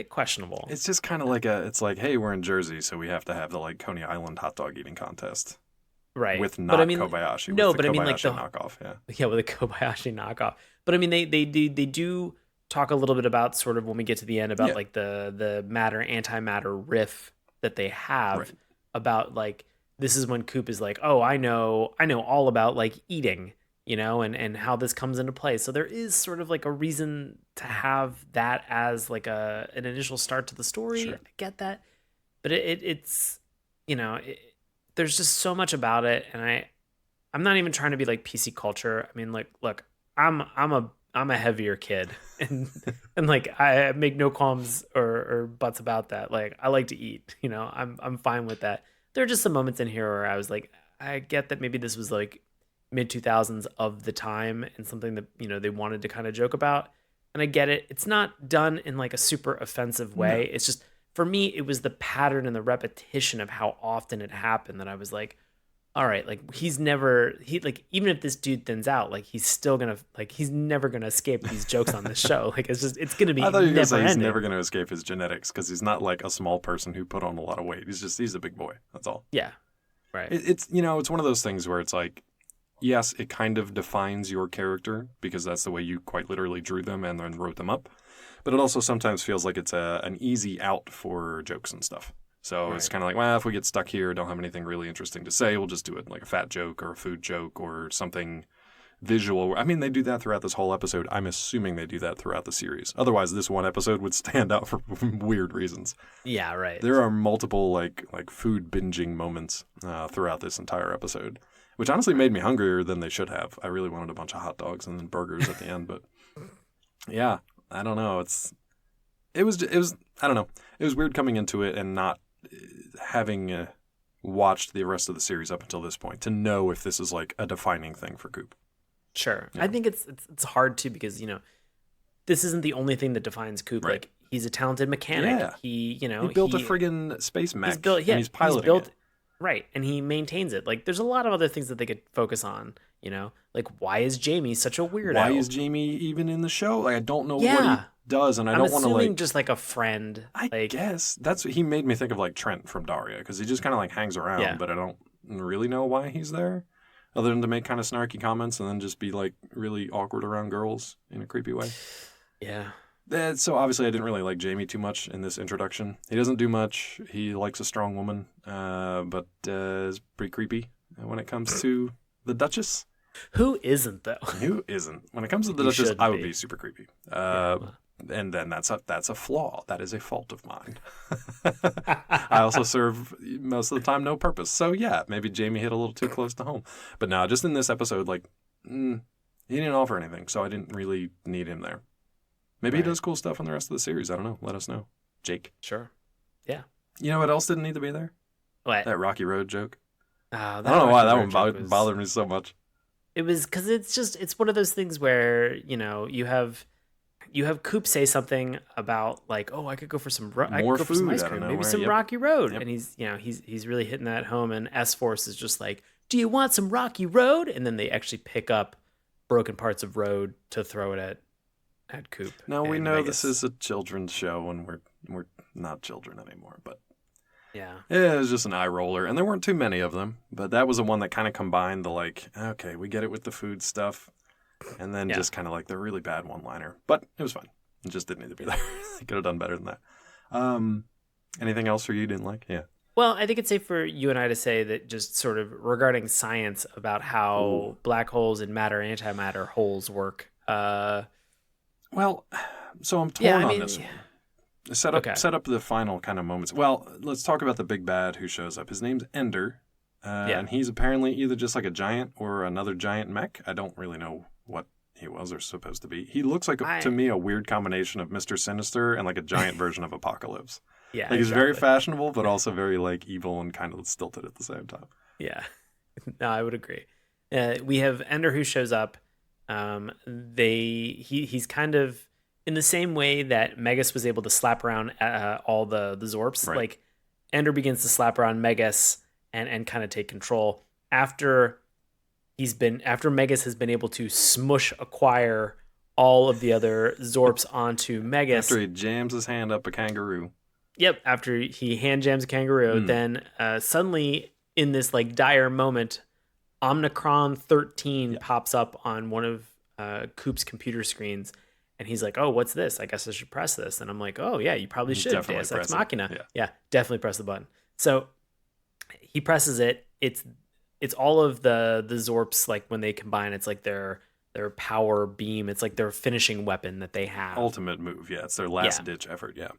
Questionable. It's just kind of like it's like, hey, we're in Jersey, so we have to have the like Coney Island hot dog eating contest. Right. With Kobayashi. No, with but the I mean like the knockoff, yeah. Yeah, with the Kobayashi knockoff. But I mean they do talk a little bit about, sort of when we get to the end, about like the matter antimatter riff that they have, about like, this is when Coop is like, oh, I know all about like eating, and how this comes into play. So there is sort of like a reason to have that as like an initial start to the story. Sure. I get that, but it's there's just so much about it, and I'm not even trying to be like PC culture. I mean, like, look, I'm a heavier kid, and like I make no qualms or buts about that. Like, I like to eat, I'm fine with that. There are just some moments in here where I was like, I get that maybe this was like mid 2000s of the time and something that, you know, they wanted to kind of joke about. And I get it. It's not done in like a super offensive way. No. It's just, for me, it was the pattern and the repetition of how often it happened that I was like, all right, like even if this dude thins out, like he's never going to escape these jokes on this show. Like it's going to be, I thought you were going to say he's never going to escape his genetics because he's not like a small person who put on a lot of weight. He's a big boy. That's all. Yeah. Right. It's one of those things where it's like, yes, it kind of defines your character because that's the way you quite literally drew them and then wrote them up. But it also sometimes feels like it's an easy out for jokes and stuff. So It's kind of like, well, if we get stuck here, don't have anything really interesting to say, we'll just do it like a fat joke or a food joke or something visual. I mean, they do that throughout this whole episode. I'm assuming they do that throughout the series. Otherwise, this one episode would stand out for weird reasons. Yeah, right. There are multiple like food binging moments throughout this entire episode, which honestly made me hungrier than they should have. I really wanted a bunch of hot dogs and then burgers at the end, but yeah, I don't know. It was I don't know. It was weird coming into it and not having watched the rest of the series up until this point to know if this is like a defining thing for Coop. Sure. Yeah. I think it's hard too because, you know, this isn't the only thing that defines Coop. Right. Like he's a talented mechanic. Yeah. He built a friggin' space mech and he's piloting it. Right. And he maintains it. Like there's a lot of other things that they could focus on, you know, like why is Jamie such a weirdo? Why is Jamie even in the show? Like I don't know what he does, and I don't want to like just like a friend. I guess that's what he made me think of, like Trent from Daria, because he just kind of like hangs around, but I don't really know why he's there, other than to make kind of snarky comments and then just be like really awkward around girls in a creepy way. Yeah. So obviously I didn't really like Jamie too much in this introduction. He doesn't do much. He likes a strong woman, but is pretty creepy when it comes to the Duchess. Who isn't, though? Who isn't? When it comes to the Duchess, I would be super creepy. And then that's a flaw. That is a fault of mine. I also serve most of the time no purpose. So yeah, maybe Jamie hit a little too close to home. But no, just in this episode, like he didn't offer anything, so I didn't really need him there. Maybe he does cool stuff on the rest of the series. I don't know. Let us know, Jake. Sure. Yeah. You know what else didn't need to be there? What? That Rocky Road joke. I don't know why that one bothered me so much. It was because it's one of those things where, you know, you have Coop say something about like, oh, I could go for some more food, some ice cream, maybe some Rocky Road, and he's really hitting that home. And S-Force is just like, do you want some Rocky Road? And then they actually pick up broken parts of road to throw it at Coop. Now we know Magus. This is a children's show, and we're not children anymore, but. Yeah, it was just an eye roller, and there weren't too many of them, but that was the one that kind of combined the like, okay, we get it with the food stuff, and then just kind of like the really bad one-liner. But it was fine. It just didn't need to be there. They could have done better than that. Anything else for you didn't like? Yeah. Well, I think it's safe for you and I to say that just sort of regarding science about how black holes and matter antimatter holes work. Well, so I'm torn on this one. Set up the final kind of moments. Well, let's talk about the big bad who shows up. His name's Ender, and he's apparently either just like a giant or another giant mech. I don't really know what he was or supposed to be. He looks like, to me, a weird combination of Mr. Sinister and like a giant version of Apocalypse. Yeah, like he's very fashionable, but also very like evil and kind of stilted at the same time. Yeah, no, I would agree. We have Ender who shows up. He's kind of in the same way that Magus was able to slap around all the Zorps, right. Like Ender begins to slap around Magus and kind of take control after Magus has been able to acquire all of the other Zorps onto Magus. After he jams his hand up a kangaroo. Yep, after he hand jams a kangaroo, then suddenly in this like dire moment, Omnicron 13 pops up on one of Coop's computer screens. And he's like, oh, what's this? I guess I should press this. And I'm like, oh, yeah, you probably should. Deus Ex Machina. Yeah, definitely press the button. So he presses it. It's all of the Zorps, like when they combine, it's like their power beam. It's like their finishing weapon that they have. Ultimate move, yeah. It's their last-ditch effort, yeah.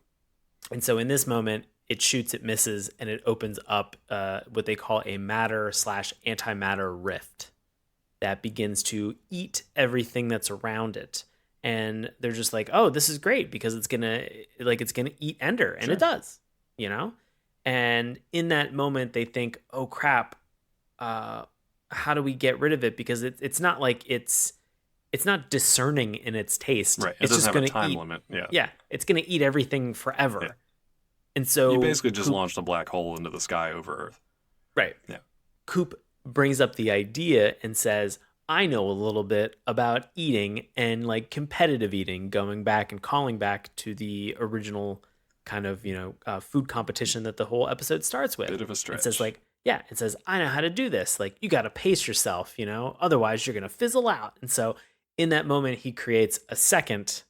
And so in this moment, it shoots, it misses, and it opens up what they call a matter/antimatter rift that begins to eat everything that's around it. And they're just like, oh, this is great because it's gonna eat Ender, and it does, you know. And in that moment, they think, oh crap, how do we get rid of it? Because it's not like it's not discerning in its taste. Right. It It's doesn't just have a going to time eat. limit. Yeah. Yeah, it's going to eat everything forever. Yeah. And so You basically just Coop, launched a black hole into the sky over Earth. right. Yeah. Coop brings up the idea and says, I know a little bit about eating and like competitive eating, going back and calling back to the original kind of, food competition that the whole episode starts with. Bit of a stretch. It says it says, I know how to do this. Like, you got to pace yourself, otherwise you're going to fizzle out. And so in that moment, he creates a second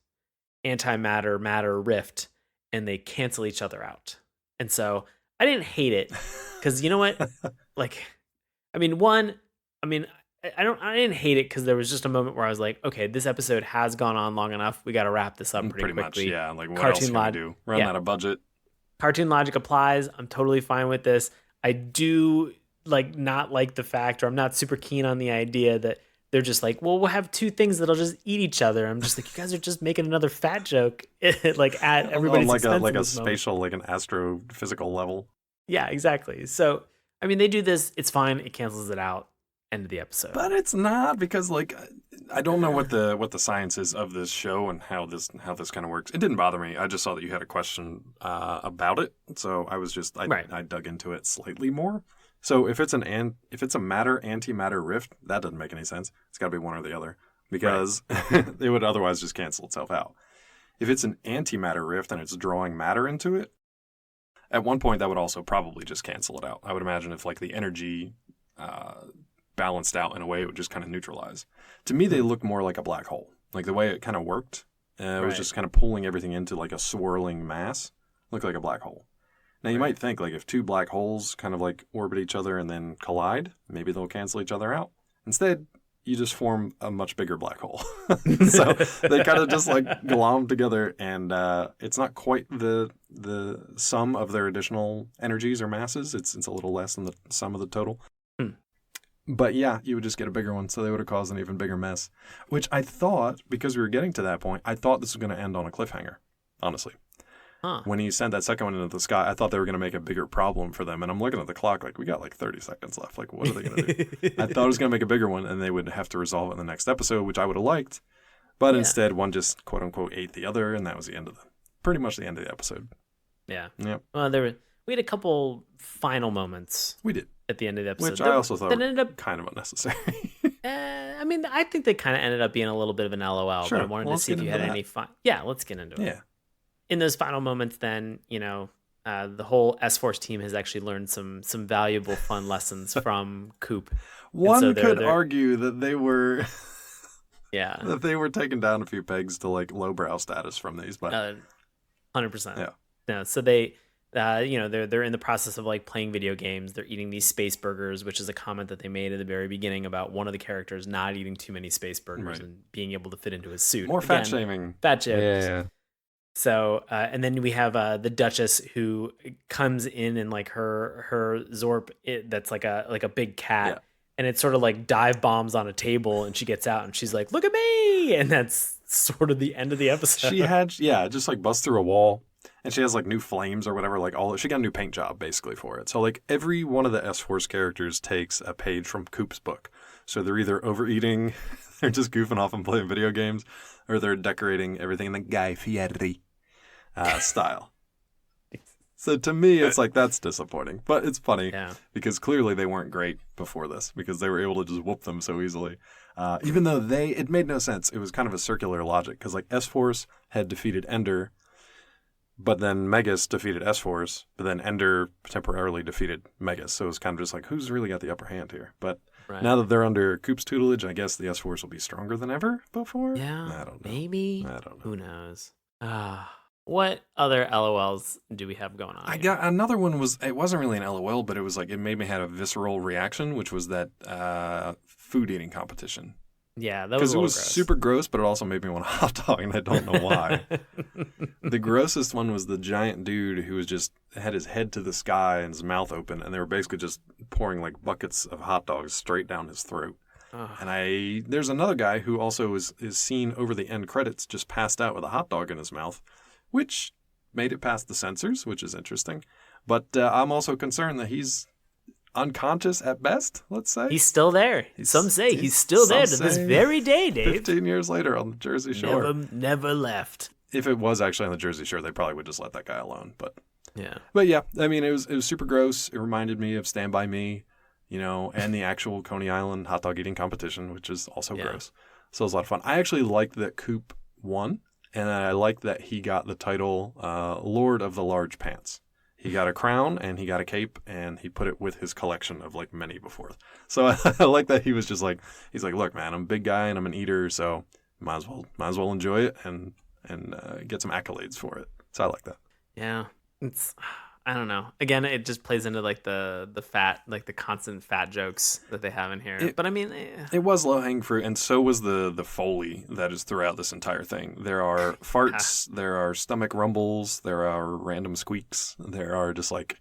antimatter matter rift and they cancel each other out. And so I didn't hate it because you know what? I didn't hate it because there was just a moment where I was like, okay, this episode has gone on long enough. We got to wrap this up pretty quickly. Much, yeah. Like, what Cartoon else can we do? Run out of budget. Cartoon logic applies. I'm totally fine with this. I do not like the fact, or I'm not super keen on the idea that they're just like, well, we'll have two things that'll just eat each other. I'm just like, you guys are just making another fat joke like at everybody's expense. Like a spatial, like an astrophysical level. Yeah, exactly. So, I mean, they do this. It's fine. It cancels it out. End of the episode. But it's not, because I don't know what the science is of this show and how this kind of works. It didn't bother me. I just saw that you had a question about it, so I was just I dug into it slightly more. So if it's a matter antimatter rift, that doesn't make any sense. It's got to be one or the other, because it would otherwise just cancel itself out. If it's an antimatter rift and it's drawing matter into it, at one point that would also probably just cancel it out. I would imagine if the energy balanced out in a way, it would just kind of neutralize. To me, they look more like a black hole. Like the way it kind of worked, it was just kind of pulling everything into like a swirling mass. Looked like a black hole. Now you might think if two black holes kind of orbit each other and then collide, maybe they'll cancel each other out. Instead, you just form a much bigger black hole. So they kind of just glom together, and it's not quite the sum of their additional energies or masses. It's a little less than the sum of the total. But yeah, you would just get a bigger one, so they would have caused an even bigger mess. Which I thought, because we were getting to that point, I thought this was going to end on a cliffhanger, honestly. Huh. When he sent that second one into the sky, I thought they were going to make a bigger problem for them. And I'm looking at the clock, we got 30 seconds left. What are they going to do? I thought it was going to make a bigger one, and they would have to resolve it in the next episode, which I would have liked. But instead, one just, quote-unquote, ate the other, and that was pretty much the end of the episode. Yeah. Yep. Well, we had a couple final moments. We did. At the end of the episode. Which I also thought ended up kind of unnecessary. I think they kind of ended up being a little bit of an LOL, sure. but I wanted to see if you had any fun. Yeah, let's get into it. Yeah. In those final moments, then, the whole S-Force team has actually learned some valuable, fun lessons from Coop. One could argue that they were... yeah. that they were taking down a few pegs to, lowbrow status from these, but... 100%. Yeah. No, so they... they're in the process of playing video games. They're eating these space burgers, which is a comment that they made at the very beginning about one of the characters not eating too many space burgers and being able to fit into his suit. More fat shaming. Fat jokes. Yeah. So, and then we have the Duchess, who comes in her Zorp that's like a big cat, and it sort of dive bombs on a table, and she gets out and she's like, "Look at me!" And that's sort of the end of the episode. She had just busts through a wall. And she has new flames or whatever, she got a new paint job basically for it. So every one of the S-Force characters takes a page from Coop's book. So they're either overeating, they're just goofing off and playing video games, or they're decorating everything in the Guy Fieri style. So to me, it's that's disappointing, but it's funny because clearly they weren't great before this because they were able to just whoop them so easily. Even though it made no sense. It was kind of a circular logic because S-Force had defeated Ender. But then Megas defeated S-Force, but then Ender temporarily defeated Megas. So it was kind of just who's really got the upper hand here? But now that they're under Coop's tutelage, I guess the S-Force will be stronger than ever before? Yeah, I don't know. Maybe. I don't know. Who knows? What other LOLs do we have going on? I got another one. It wasn't really an LOL, but it was it made me have a visceral reaction, which was that food eating competition. Yeah, that was because it was super gross, but it also made me want a hot dog, and I don't know why. The grossest one was the giant dude who had his head to the sky and his mouth open, and they were basically just pouring buckets of hot dogs straight down his throat. And there's another guy who also is seen over the end credits just passed out with a hot dog in his mouth, which made it past the censors, which is interesting. But I'm also concerned that he's unconscious at best, let's say. He's still there. Some say he's still there to this very day, Dave. 15 years later on the Jersey Shore. Never left. If it was actually on the Jersey Shore, they probably would just let that guy alone. But yeah, I mean, it was super gross. It reminded me of Stand By Me, and the actual Coney Island hot dog eating competition, which is also gross. So it was a lot of fun. I actually liked that Coop won, and I liked that he got the title Lord of the Large Pants. He got a crown and he got a cape and he put it with his collection of like many before. So I like that he was just like, he's like, look, man, I'm a big guy and I'm an eater, so might as well enjoy it and get some accolades for it. So I like that. Yeah, I don't know. Again, it just plays into like the fat, like the constant fat jokes that they have in here. But I mean, it was low hanging fruit, and so was the Foley that is throughout this entire thing. There are farts, there are stomach rumbles, there are random squeaks, there are just like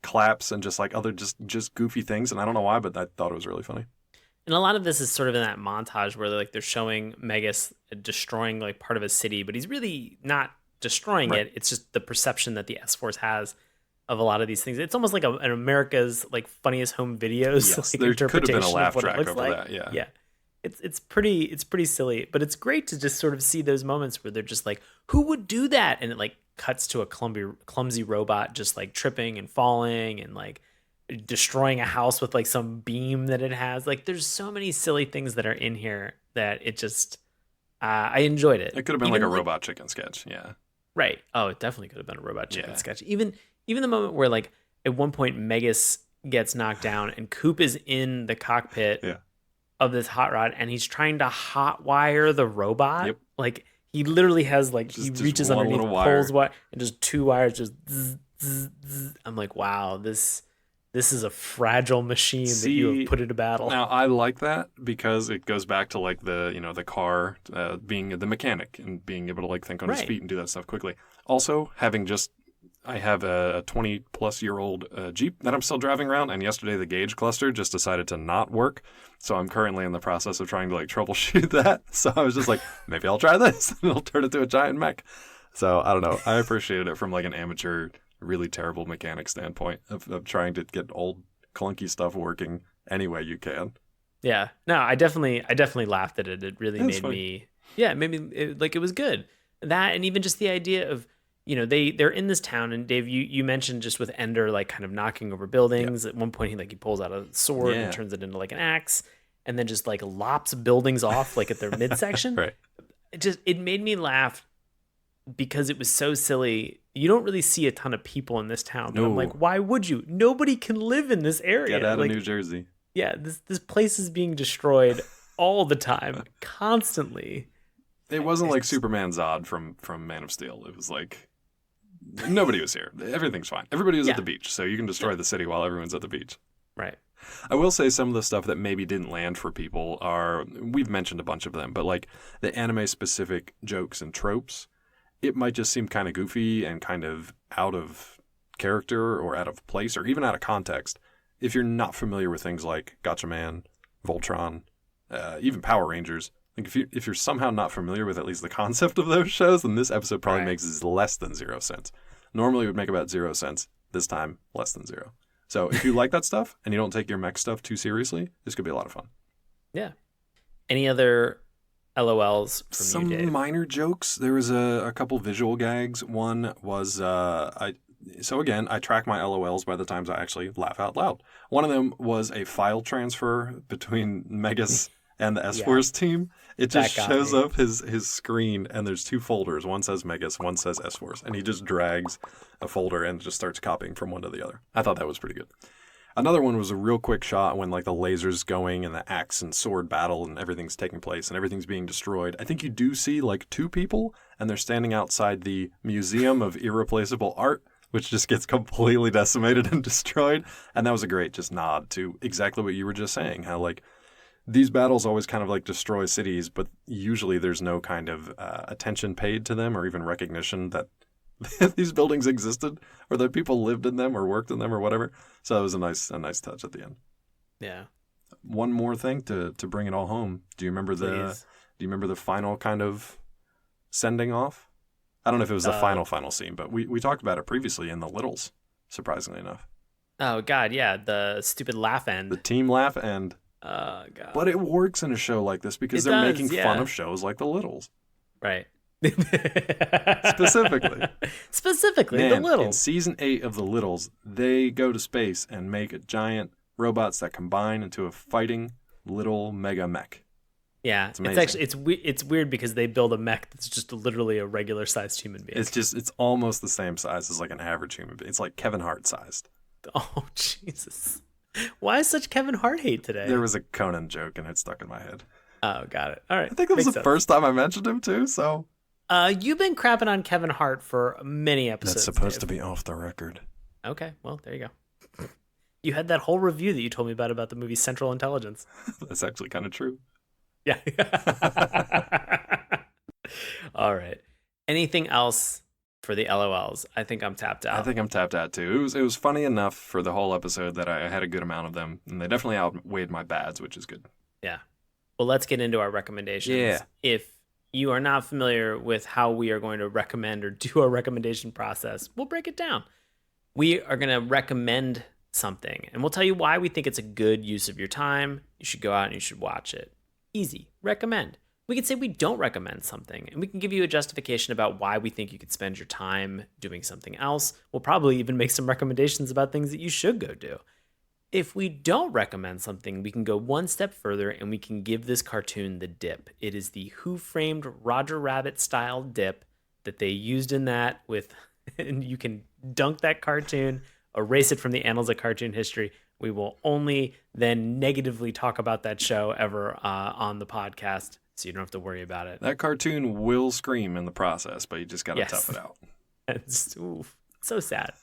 claps and just like other just goofy things. And I don't know why, but I thought it was really funny. And a lot of this is sort of in that montage where they're showing Magus destroying like part of a city, but he's really not destroying it. It's just the perception that the S-Force has of a lot of these things. It's almost like an America's like funniest home videos. Yes, like, there could have been a laugh of track over that. Yeah. It's pretty silly, but it's great to just sort of see those moments where they're just like, who would do that? And it like cuts to a clumsy robot just like tripping and falling and like destroying a house with like some beam that it has. Like there's so many silly things that are in here that it just I enjoyed it. It could have been like a robot chicken sketch. Yeah. Right. Oh, it definitely could have been a robot chicken sketch. Even the moment where like at one point Megas gets knocked down and Coop is in the cockpit of this hot rod and he's trying to hot wire the robot. Yep. Like he literally has like he reaches underneath, pulls wire and just two wires just zzz, zzz, zzz. I'm like, wow, this is a fragile machine that you have put into battle. Now I like that because it goes back to like the car being the mechanic and being able to like think on his feet and do that stuff quickly. Also, I have a 20-plus-year-old Jeep that I'm still driving around, and yesterday the gauge cluster just decided to not work. So I'm currently in the process of trying to like troubleshoot that. So I was just like, maybe I'll try this, and it'll turn into a giant mech. So I don't know. I appreciated it from like an amateur, really terrible mechanic standpoint of trying to get old clunky stuff working any way you can. Yeah. No, I definitely laughed at it. It really made me. Yeah, it made me like it was good. That and even just the idea of. They're in this town, and Dave, you mentioned just with Ender like kind of knocking over buildings. At one point, he pulls out a sword and turns it into like an axe, and then just like lops buildings off like at their midsection. Right. It made me laugh because it was so silly. You don't really see a ton of people in this town. But I'm like, why would you? Nobody can live in this area. Get out of New Jersey. Yeah, this place is being destroyed all the time, constantly. It wasn't like Superman Zod from Man of Steel. It was like. Nobody was here. Everything's fine. Everybody was at the beach, so you can destroy the city while everyone's at the beach. Right. I will say some of the stuff that maybe didn't land for people are, we've mentioned a bunch of them, but like the anime-specific jokes and tropes, it might just seem kind of goofy and kind of out of character or out of place or even out of context if you're not familiar with things like Gotcha Man, Voltron, even Power Rangers. Like if you're somehow not familiar with at least the concept of those shows, then this episode probably makes less than 0 cents. Normally it would make about 0 cents. This time, less than 0. So if you like that stuff and you don't take your mech stuff too seriously, this could be a lot of fun. Yeah. Any other LOLs from Some you, Dave? minor jokes. There was a couple visual gags. One was so again, I track my LOLs by the times I actually laugh out loud. One of them was a file transfer between Megas and the S-Force team. It just shows up his screen, and there's 2 folders. One says Megas, one says S-Force. And he just drags a folder and just starts copying from one to the other. I thought that was pretty good. Another one was a real quick shot when like the laser's going and the axe and sword battle and everything's taking place and everything's being destroyed. I think you do see like 2 people, and they're standing outside the Museum of Irreplaceable Art, which just gets completely decimated and destroyed. And that was a great just nod to exactly what you were just saying, how like these battles always kind of like destroy cities, but usually there's no kind of attention paid to them or even recognition that these buildings existed or that people lived in them or worked in them or whatever. So it was a nice touch at the end. Yeah. One more thing to bring it all home. Do you remember the final kind of sending off? I don't know if it was the final scene, but we talked about it previously in the Littles, surprisingly enough. Oh God, yeah, the stupid laugh end. The team laugh end. Oh God. But it works in a show like this because It they're does, making yeah. fun of shows like The Littles. Right. Specifically. Specifically, Man, the in Littles. season 8 of The Littles, they go to space and make giant robots that combine into a fighting little mega mech. Yeah, It's it's amazing. actually it's weird because they build a mech that's just literally a regular sized human being. It's almost the same size as like an average human being. It's like Kevin Hart sized. Oh Jesus! Why is such Kevin Hart hate today? There was a Conan joke and it stuck in my head. Oh, got it. All right. I think it was Makes the sense. first time I mentioned him too, so You've been crapping on Kevin Hart for many episodes. that's supposed to Dave. be off the record. Okay, well there you go. You had that whole review that you told me about the movie Central Intelligence. That's actually kind of true. Yeah. All right. Anything else for the LOLs? I think I'm tapped out. I think I'm tapped out too. It was funny enough for the whole episode that I had a good amount of them, and they definitely outweighed my bads, which is good. Yeah. Well, let's get into our recommendations. Yeah. If you are not familiar with how we are going to recommend or do our recommendation process, we'll break it down. We are going to recommend something, and we'll tell you why we think it's a good use of your time. You should go out and you should watch it. Easy. Recommend. We could say we don't recommend something, and we can give you a justification about why we think you could spend your time doing something else. We'll probably even make some recommendations about things that you should go do. If we don't recommend something, we can go one step further and we can give this cartoon the dip. It is the Who Framed Roger Rabbit style dip that they used in that with, and you can dunk that cartoon, erase it from the annals of cartoon history. We will only then negatively talk about that show ever on the podcast, so you don't have to worry about it. That cartoon will scream in the process, but you just got to Yes. tough it out. It's so sad.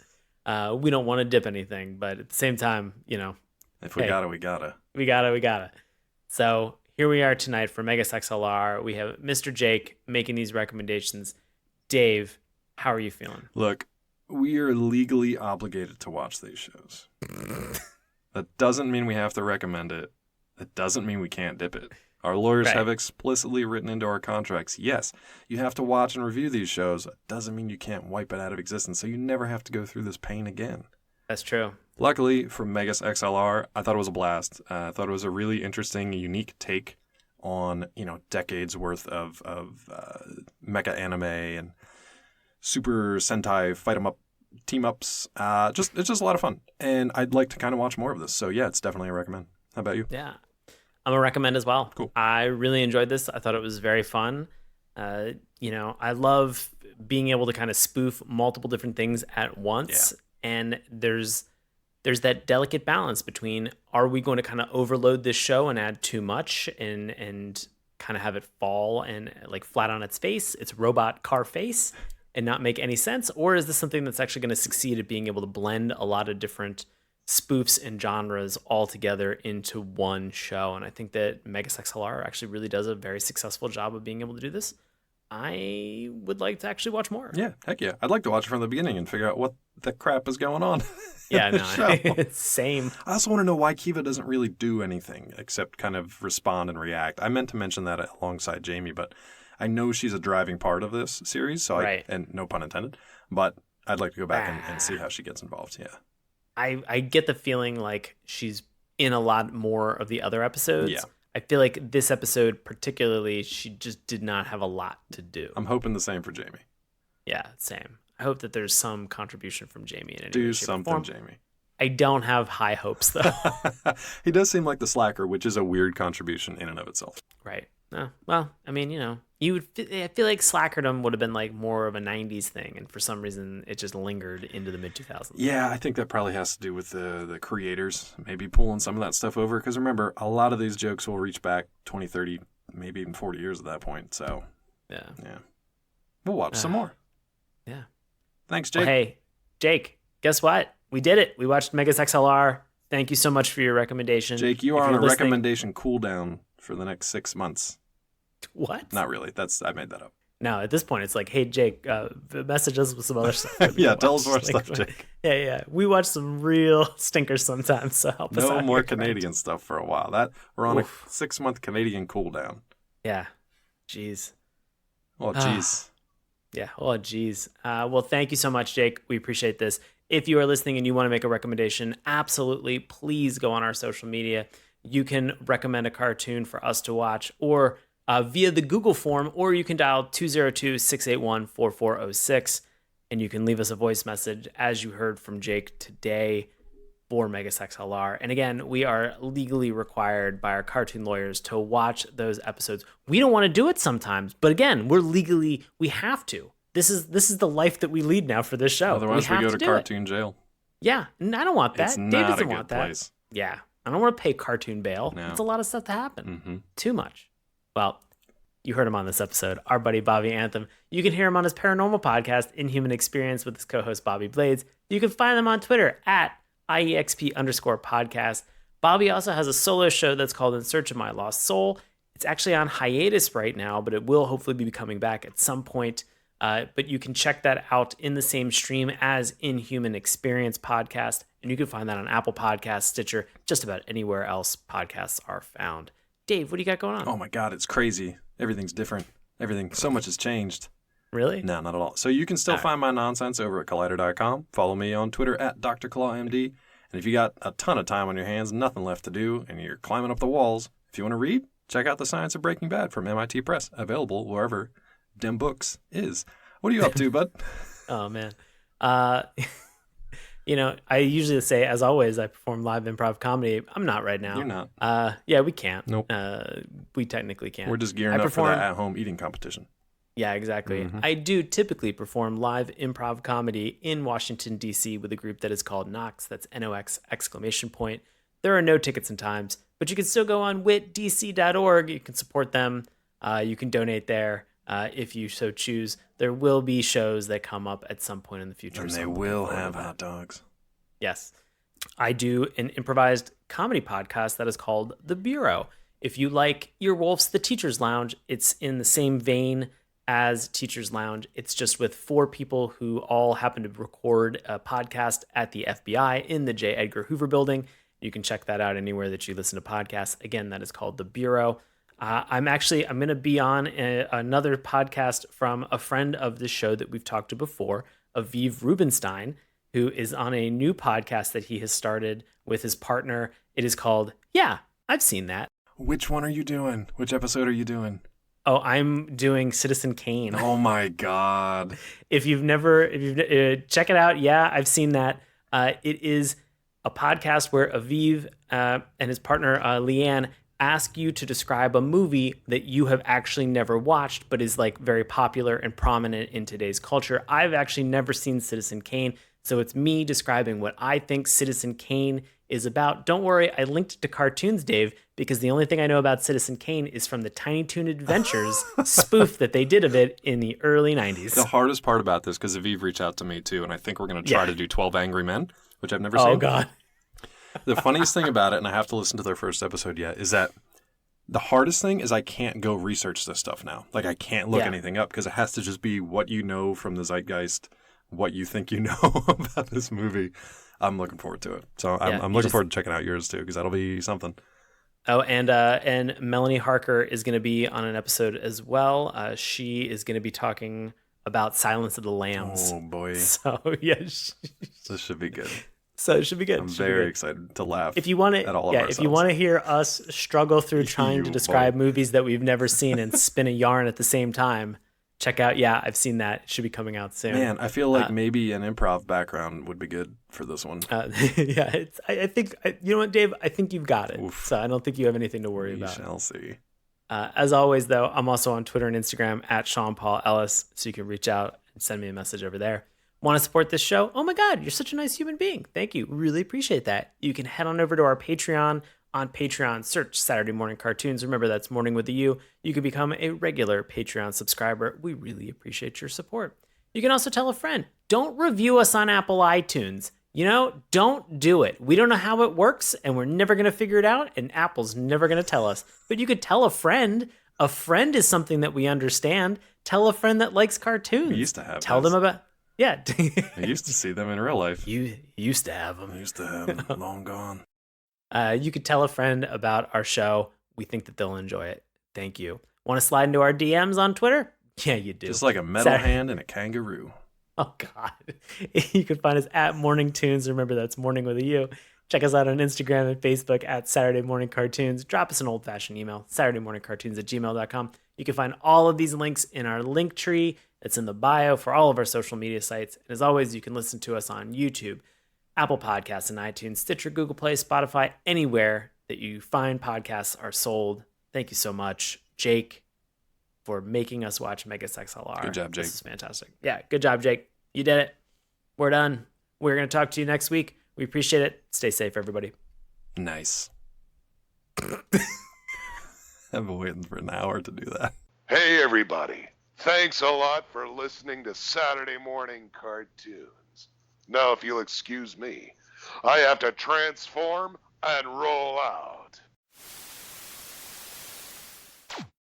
We don't want to dip anything, but at the same time, If we Hey. got it, we got it. we got it. So here we are tonight for Megas XLR. We have Mr. Jake making these recommendations. Dave, how are you feeling? Look, we are legally obligated to watch these shows. That doesn't mean we have to recommend it. It doesn't mean we can't dip it. Our lawyers Right. have explicitly written into our contracts, yes, you have to watch and review these shows. It doesn't mean you can't wipe it out of existence, so you never have to go through this pain again. That's true. Luckily, for Megas XLR, I thought it was a blast. I thought it was a really interesting, unique take on, decades worth of mecha anime and Super Sentai fight 'em up team ups. It's just a lot of fun, and I'd like to kind of watch more of this. So yeah, it's definitely a recommend. How about you? Yeah. I'm a recommend as well. Cool. I really enjoyed this. I thought it was very fun. I love being able to kind of spoof multiple different things at once. And there's that delicate balance between, are we going to kind of overload this show and add too much and kind of have it fall and like flat on its face, its robot car face, and not make any sense? Or is this something that's actually going to succeed at being able to blend a lot of different spoofs and genres all together into one show? And I think that Megas XLR actually really does a very successful job of being able to do this. I would like to actually watch more. Yeah, heck yeah. I'd like to watch it from the beginning and figure out what the crap is going on. Yeah, in the no, show. it's same. I also want to know why Kiva doesn't really do anything except kind of respond and react. I meant to mention that alongside Jamie, but I know she's a driving part of this series, so Right. and no pun intended, but I'd like to go back and see how she gets involved. Yeah. I get the feeling like she's in a lot more of the other episodes. Yeah. I feel like this episode particularly, she just did not have a lot to do. I'm hoping the same for Jamie. Yeah, same. I hope that there's some contribution from Jamie in any Do way, shape, or something, form. Jamie. I don't have high hopes though. He does seem like the slacker, which is a weird contribution in and of itself. Right. No. Well, I mean, I feel like slackerdom would have been like more of a 90s thing, and for some reason it just lingered into the mid 2000s. Yeah, I think that probably has to do with the creators maybe pulling some of that stuff over. Because remember, a lot of these jokes will reach back 20, 30, maybe even 40 years at that point. So, Yeah. We'll watch some more. Yeah. Thanks, Jake. Well, hey, Jake, guess what? We did it. We watched Megas XLR. Thank you so much for your recommendation. Jake, you If are on you're a listening- recommendation cooldown for the next 6 months. What? Not really. I made that up. No, at this point, it's like, hey, Jake, message us with some other stuff. that we Yeah, can tell us watch. more stuff, Jake. Yeah. We watch some real stinkers sometimes, so help us out. No more here, friend. Canadian stuff for a while. We're on Oof. a 6-month Canadian cooldown. Yeah. Jeez. Oh, jeez. Yeah. Oh, geez. Well, thank you so much, Jake. We appreciate this. If you are listening and you want to make a recommendation, absolutely, please go on our social media. You can recommend a cartoon for us to watch, or via the Google form, or you can dial 202-681-4406, and you can leave us a voice message, as you heard from Jake today, for MEGAS XLR. And again, we are legally required by our cartoon lawyers to watch those episodes. We don't want to do it sometimes, but again, we have to. This is the life that we lead now for this show. Otherwise, we go to cartoon jail. Yeah, and I don't want that. It's Dave not doesn't a good want that. place. Yeah, I don't want to pay cartoon bail. No. It's a lot of stuff to happen. Mm-hmm. Too much. Well, you heard him on this episode, our buddy Bobby Anthem. You can hear him on his paranormal podcast, Inhuman Experience, with his co-host Bobby Blades. You can find them on Twitter at IEXP_podcast. Bobby also has a solo show that's called In Search of My Lost Soul. It's actually on hiatus right now, but it will hopefully be coming back at some point. But you can check that out in the same stream as Inhuman Experience podcast. And you can find that on Apple Podcasts, Stitcher, just about anywhere else podcasts are found. Dave, what do you got going on? Oh my God, it's crazy. Everything's different. So much has changed. Really? No, not at all. So you can still find my nonsense over at Collider.com. Follow me on Twitter at DrClawMD. And if you got a ton of time on your hands, nothing left to do, and you're climbing up the walls, if you want to read, check out The Science of Breaking Bad from MIT Press, available wherever Dem Books is. What are you up to, bud? Oh, man. I usually say, as always, I perform live improv comedy. I'm not right now. You're not. Yeah, we can't. Nope. We technically can't. We're just gearing up for that at-home eating competition. Yeah, exactly. Mm-hmm. I do typically perform live improv comedy in Washington, D.C. with a group that is called Nox. That's NOX exclamation point. There are no tickets and times, but you can still go on witdc.org. You can support them. You can donate there if you so choose. There will be shows that come up at some point in the future. And they will have hot dogs. Yes. I do an improvised comedy podcast that is called The Bureau. If you like Earwolf's The Teacher's Lounge, it's in the same vein as Teacher's Lounge. It's just with 4 people who all happen to record a podcast at the FBI in the J. Edgar Hoover building. You can check that out anywhere that you listen to podcasts. Again, that is called The Bureau. I'm going to be on another podcast from a friend of the show that we've talked to before, Aviv Rubenstein, who is on a new podcast that he has started with his partner. It is called, Yeah, I've Seen That. Which one are you doing? Which episode are you doing? Oh, I'm doing Citizen Kane. Oh my God. If you've never check it out. Yeah, I've seen that. It is a podcast where Aviv and his partner Leanne ask you to describe a movie that you have actually never watched, but is like very popular and prominent in today's culture. I've actually never seen Citizen Kane, so it's me describing what I think Citizen Kane is about. Don't worry, I linked it to cartoons, Dave, because the only thing I know about Citizen Kane is from the Tiny Toon Adventures spoof that they did of it in the early 90s. The hardest part about this, because Aviv reached out to me too, and I think we're going to try to do 12 Angry Men, which I've never seen. Oh, God. The funniest thing about it, and I have to listen to their first episode yet, is that the hardest thing is I can't go research this stuff now. Like, I can't look anything up because it has to just be what you know from the zeitgeist, what you think you know about this movie. I'm looking forward to it. So I'm looking forward to checking out yours too, because that'll be something. Oh, and Melanie Harker is going to be on an episode as well. She is going to be talking about Silence of the Lambs. Oh, boy. So, yeah. This should be good. So it should be good. I'm very excited to laugh if you want to, at all of ourselves. If you want to hear us struggle through trying to describe movies that we've never seen and spin a yarn at the same time, check out, Yeah, I've Seen That. It should be coming out soon. Man, I feel like maybe an improv background would be good for this one. Yeah, I think, you know what, Dave? I think you've got it. Oof. So I don't think you have anything to worry about. We shall see. As always, though, I'm also on Twitter and Instagram at Sean Paul Ellis, so you can reach out and send me a message over there. Want to support this show? Oh my God, you're such a nice human being. Thank you. Really appreciate that. You can head on over to our Patreon. On Patreon, search Saturday Morning Cartoons. Remember, that's morning with a U. You can become a regular Patreon subscriber. We really appreciate your support. You can also tell a friend. Don't review us on Apple iTunes. Don't do it. We don't know how it works, and we're never going to figure it out, and Apple's never going to tell us. But you could tell a friend. A friend is something that we understand. Tell a friend that likes cartoons. We used to have Tell them about... Yeah. I used to see them in real life. You used to have them. I used to have them. Long gone. You could tell a friend about our show. We think that they'll enjoy it. Thank you. Want to slide into our DMs on Twitter? Yeah, you do. Just like a metal hand and a kangaroo. Oh, God. You can find us at Morning Tunes. Remember, that's morning with a U. Check us out on Instagram and Facebook at Saturday Morning Cartoons. Drop us an old-fashioned email, SaturdayMorningCartoons@gmail.com. You can find all of these links in our link tree that's in the bio for all of our social media sites. And as always, you can listen to us on YouTube, Apple Podcasts, and iTunes, Stitcher, Google Play, Spotify, anywhere that you find podcasts are sold. Thank you so much, Jake, for making us watch MEGAS XLR. Good job, Jake. This is fantastic. Yeah, good job, Jake. You did it. We're done. We're going to talk to you next week. We appreciate it. Stay safe, everybody. Nice. I've been waiting for an hour to do that. Hey, everybody. Thanks a lot for listening to Saturday Morning Cartoons. Now, if you'll excuse me, I have to transform and roll out.